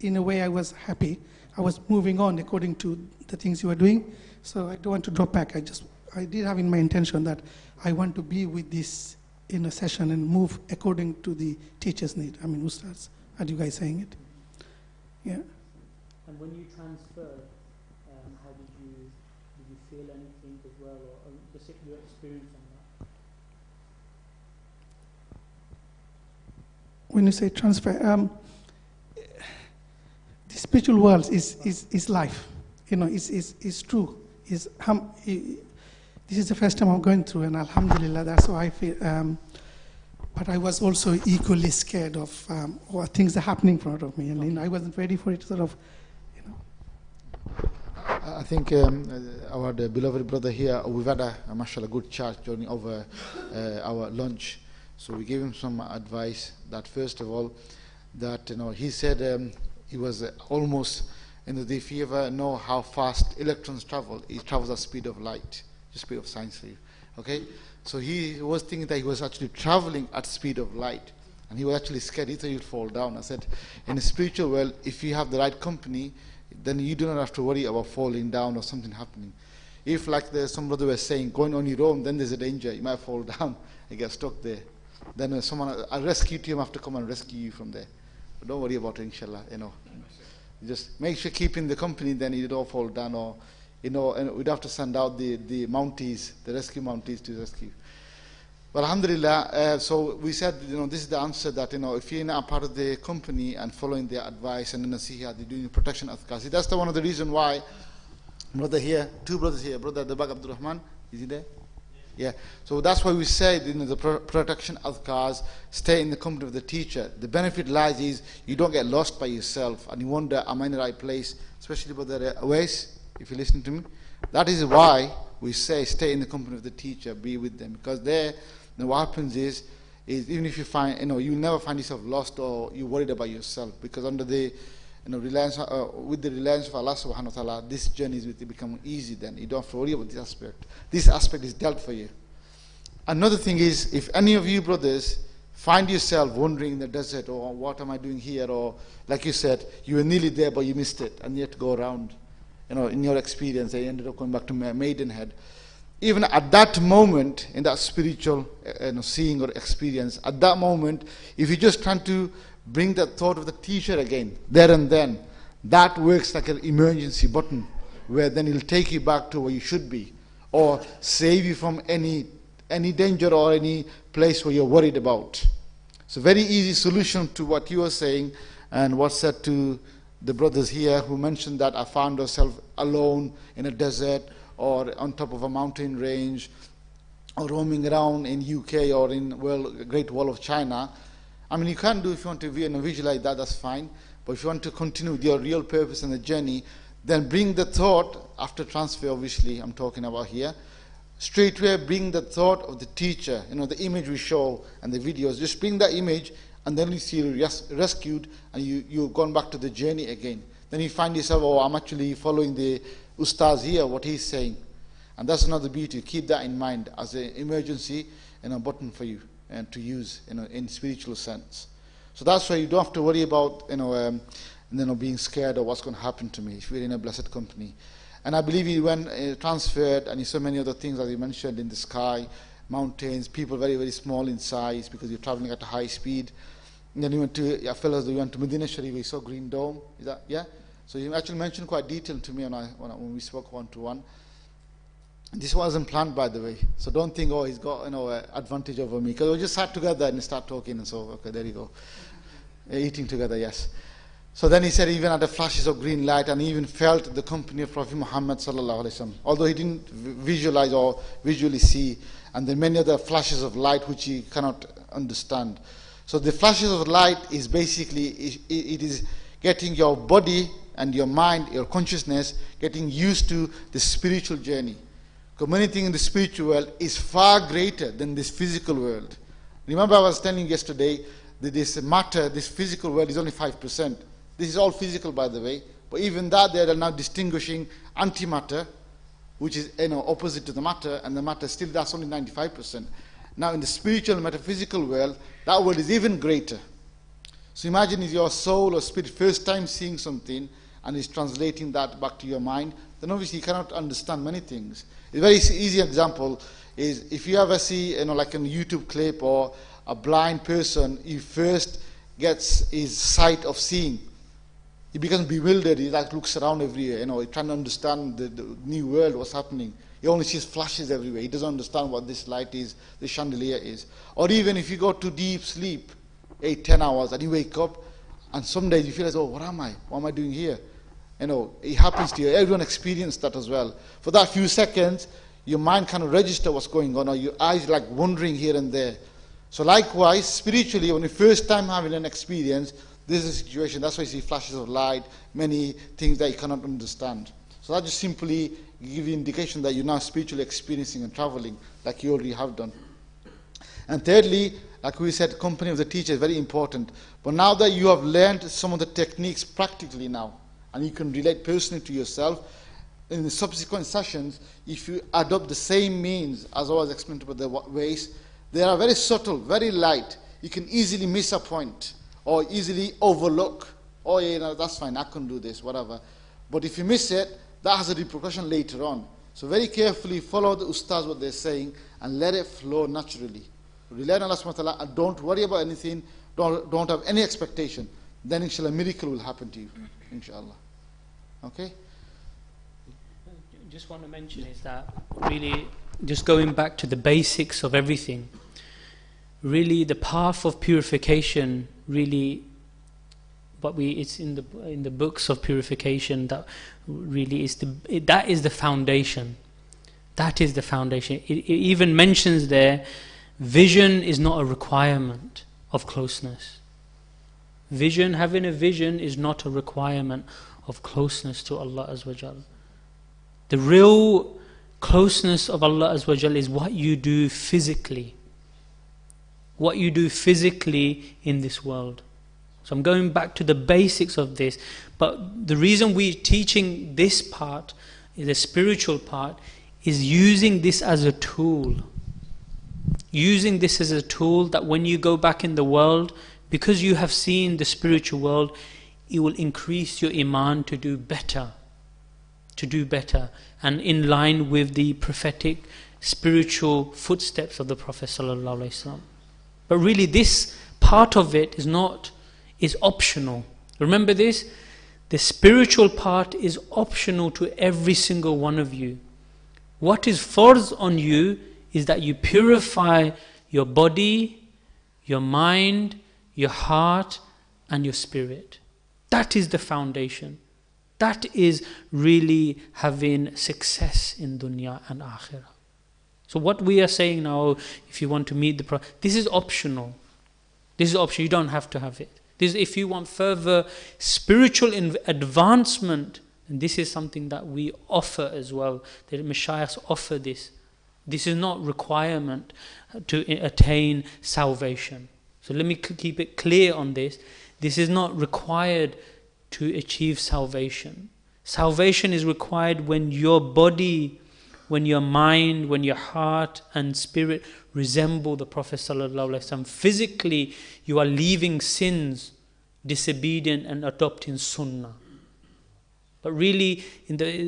in a way, I was happy. I was moving on according to the things you were doing. So I don't want to drop back. I did have in my intention that I want to be with this in a session and move according to the teacher's need. I mean, ustads, are you guys saying it? Yeah. And when you transferred, how did you feel anything as well, or just your experience on that? When you say transfer, the spiritual world is life. It's true. This is the first time I'm going through, and alhamdulillah, that's how I feel. But I was also equally scared of what things are happening in front of me, and I wasn't ready for it. I think our beloved brother here, we've had a mashallah good chat during over our lunch. So we gave him some advice that first of all, that he said he was almost, if you ever know how fast electrons travel, it travels at the speed of light, the speed of science for you. Okay, so he was thinking that he was actually traveling at the speed of light, and he was actually scared. He thought he'd fall down. I said, in the spiritual world, if you have the right company, then you do not have to worry about falling down or something happening. If, like some brother was saying, going on your own, then there's a danger. You might fall down and get stuck there. Then a rescue team have to come and rescue you from there. But don't worry about it, inshallah. Just make sure keep in the company, then you don't fall down, or and we'd have to send out the Mounties, the rescue Mounties to rescue. But alhamdulillah, so we said, this is the answer, that if you're not part of the company and following their advice and the nasiha, they're doing protection adhkar. See, that's one of the reasons why brother here, two brothers here, brother at the back, Abdul Rahman, is he there? Yeah. So that's why we said, the protection adhkars, stay in the company of the teacher. The benefit lies is you don't get lost by yourself and you wonder, am I in the right place? Especially brother Awais, if you listen to me. That is why we say stay in the company of the teacher, be with them, because there, what happens is even if you find, you'll never find yourself lost or you're worried about yourself, because under the reliance, with the reliance of Allah subhanahu wa ta'ala, this journey is become easy. Then you don't have to worry about this aspect. This aspect is dealt for you. Another thing is, if any of you brothers find yourself wandering in the desert, or what am I doing here, or like you said, you were nearly there but you missed it and you had to go around, in your experience, they ended up going back to Maidenhead. Even at that moment, in that spiritual seeing or experience, at that moment, if you just try to bring that thought of the teacher again, there and then, that works like an emergency button, where then it'll take you back to where you should be, or save you from any danger or any place where you're worried about. So very easy solution to what you were saying, and what's said to the brothers here who mentioned that I found ourselves alone in a desert, or on top of a mountain range, or roaming around in UK or in Great Wall of China. I mean, you can do, if you want to visualize that, that's fine. But if you want to continue with your real purpose in the journey, then bring the thought, after transfer obviously I'm talking about here, straight away bring the thought of the teacher, the image we show and the videos, just bring that image, and then you see you're rescued and you've gone back to the journey again. Then you find yourself, I'm actually following the Ustaz here, what he's saying. And that's another beauty. Keep that in mind as an emergency button for you and to use in spiritual sense. So that's why you don't have to worry about being scared of what's going to happen to me if you're in a blessed company. And I believe you went transferred, and you saw many other things as you mentioned in the sky, mountains, people very, very small in size because you're traveling at a high speed. And then you went to, fellows, you went to Medina Sharif, you saw Green Dome. Is that, yeah? So you actually mentioned quite detailed to me when we spoke one-to-one. This wasn't planned, by the way. So don't think, he's got advantage over me. Because we just sat together and start talking, and so, okay, there you go. Eating together, yes. So then he said even at the flashes of green light, and he even felt the company of Prophet Muhammad sallallahu alaihi wasallam, although he didn't visualize or visually see, and then many other flashes of light which he cannot understand. So the flashes of light is basically, it is getting your body and your mind, your consciousness, getting used to the spiritual journey. Because many things in the spiritual world is far greater than this physical world. Remember I was telling you yesterday that this matter, this physical world is only 5%. This is all physical, by the way. But even that, they are now distinguishing antimatter, which is opposite to the matter, and the matter still, that's only 95%. Now in the spiritual, metaphysical world, that world is even greater. So imagine if your soul or spirit first time seeing something and is translating that back to your mind, then obviously you cannot understand many things. A very easy example is if you ever see, like a YouTube clip or a blind person, he first gets his sight of seeing. He becomes bewildered, he looks around everywhere, he's trying to understand the new world, what's happening. He only sees flashes everywhere. He doesn't understand what this light is, this chandelier is. Or even if you go to deep sleep, 8-10 hours, and you wake up, and some days you feel like, oh, what am I? What am I doing here? It happens to you. Everyone experienced that as well. For that few seconds, your mind kind of register what's going on, or your eyes like wandering here and there. So likewise, spiritually, when you first time having an experience, this is a situation. That's why you see flashes of light, many things that you cannot understand. So that just simply give you indication that you're now spiritually experiencing and traveling, like you already have done. And thirdly, like we said, company of the teacher is very important. But now that you have learned some of the techniques practically now, and you can relate personally to yourself, in the subsequent sessions, if you adopt the same means as I was explaining about the ways, they are very subtle, very light. You can easily miss a point or easily overlook. Oh, yeah, that's fine, I can do this, whatever. But if you miss it, that has a repercussion later on. So very carefully follow the ustaz, what they're saying, and let it flow naturally. Rely on Allah subhanahu wa ta'ala and don't worry about anything, don't have any expectation. Then inshallah, a miracle will happen to you, inshallah. Okay? Just want to mention is that really, just going back to the basics of everything, really the path of purification, really, it's in the books of purification that really is that is the foundation. That is the foundation. It even mentions there, vision is not a requirement of closeness. Having a vision is not a requirement of closeness to Allah Azza wa Jal. The real closeness of Allah Azza wa Jal is what you do physically. What you do physically in this world. So I'm going back to the basics of this. But the reason we're teaching this part, the spiritual part, is using this as a tool. Using this as a tool that when you go back in the world, because you have seen the spiritual world, it will increase your iman to do better. And in line with the prophetic spiritual footsteps of the Prophet sallallahu alaihi wasallam. But really this part of it is optional. Remember this? The spiritual part is optional to every single one of you. What is farz on you is that you purify your body, your mind, your heart, and your spirit. That is the foundation. That is really having success in dunya and akhirah. So what we are saying now, if you want to meet the Prophet, this is optional. This is optional. You don't have to have it. This, if you want further spiritual advancement, and this is something that we offer as well. The Mashayikhs offer this. This is not requirement to attain salvation. So let me keep it clear on this. This is not required to achieve salvation. Salvation is required when your body, when your mind, when your heart and spirit resemble the Prophet sallallahu alaihi wasallam. Physically, you are leaving sins, disobedient, and adopting sunnah. But really,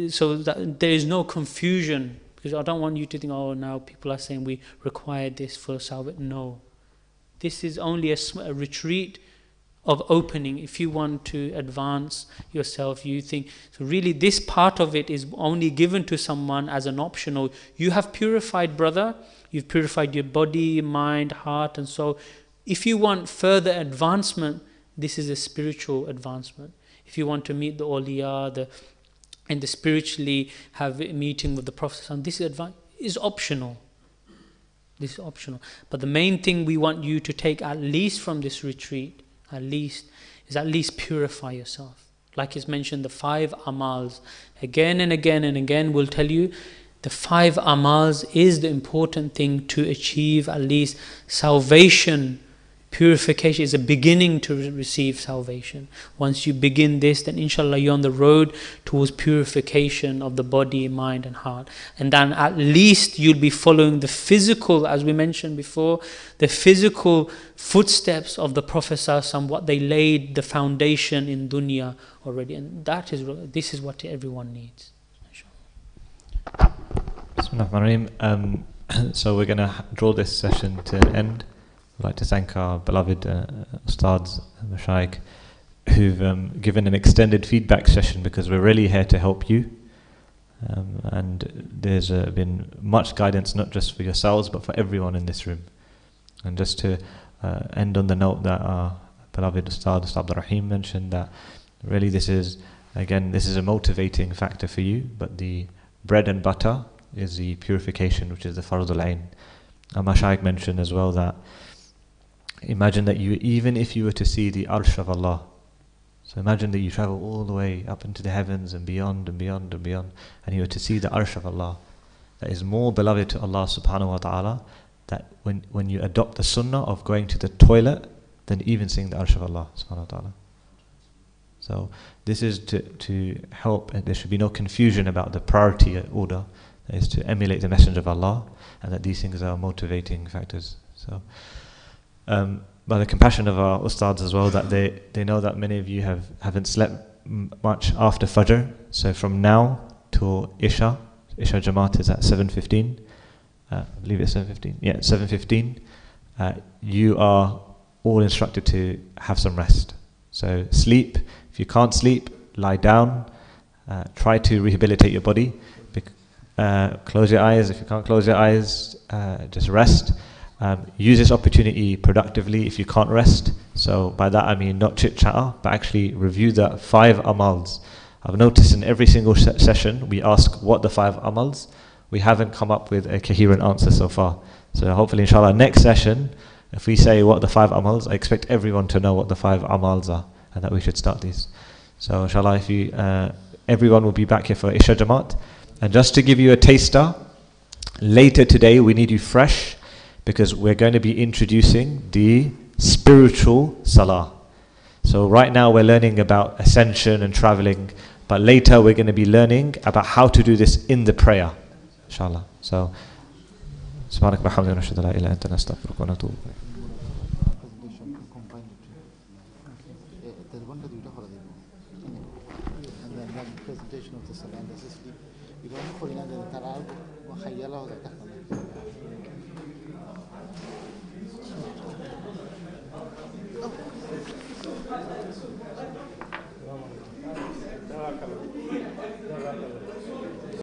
so that there is no confusion, because I don't want you to think, oh, now people are saying we require this for salvation. No, this is only a retreat of opening. If you want to advance yourself, you think, so really this part of it is only given to someone as an optional. You have purified, brother, you've purified your body, mind, heart, and so if you want further advancement, this is a spiritual advancement. If you want to meet the awliya, and the spiritually have a meeting with the Prophet, this is optional. This is optional. But the main thing we want you to take at least from this retreat, at least purify yourself. Like is mentioned, the 5 amals. Again and again and again, we'll tell you, the 5 amals is the important thing to achieve at least salvation. Purification is a beginning to receive salvation. Once you begin this, then inshallah you're on the road towards purification of the body, mind and heart. And then at least you'll be following the physical, as we mentioned before, the physical footsteps of the Prophet ﷺ, what they laid the foundation in dunya already. And this is what everyone needs. Bismillahirrahmanirrahim. So we're going to draw this session to an end. I'd like to thank our beloved Ustads and Mashaykh who've given an extended feedback session, because we're really here to help you. And there's been much guidance, not just for yourselves, but for everyone in this room. And just to end on the note that our beloved Ustad Abdul Rahim mentioned, that really this is a motivating factor for you, but the bread and butter is the purification, which is the Fardul Ain. And Mashaykh mentioned as well that imagine that even if you were to see the Arsh of Allah, so imagine that you travel all the way up into the heavens and beyond and beyond and beyond, and you were to see the Arsh of Allah, that is more beloved to Allah subhanahu wa ta'ala, that when you adopt the sunnah of going to the toilet, than even seeing the Arsh of Allah subhanahu wa ta'ala. So this is to help, and there should be no confusion about the priority order, that is to emulate the Messenger of Allah, and that these things are motivating factors. So by the compassion of our Ustads as well, that they know that many of you haven't slept much after Fajr. So from now till Isha Jamaat is at 7:15. I believe it's 7:15. Yeah, 7:15. You are all instructed to have some rest. So sleep. If you can't sleep, lie down. Try to rehabilitate your body. Close your eyes. If you can't close your eyes, just rest. Use this opportunity productively if you can't rest. So by that I mean not chit-chatter, but actually review the 5 amals. I've noticed in every single session we ask what the 5 amals. We haven't come up with a coherent answer so far. So hopefully inshallah next session, if we say what the 5 amals, I expect everyone to know what the 5 amals are, and that we should start these. So inshallah, if you everyone will be back here for Isha Jamaat. And just to give you a taster, later today we need you fresh, because we're going to be introducing the spiritual salah. So right now we're learning about ascension and traveling, but later we're going to be learning about how to do this in the prayer, inshallah. So subhanak wa hamdika nashhadu an la ilaha illa anta nastaghfiruka wa natubu ilayk. Presentation of the salah, this is we don't put in the tarawih wa khayyala wa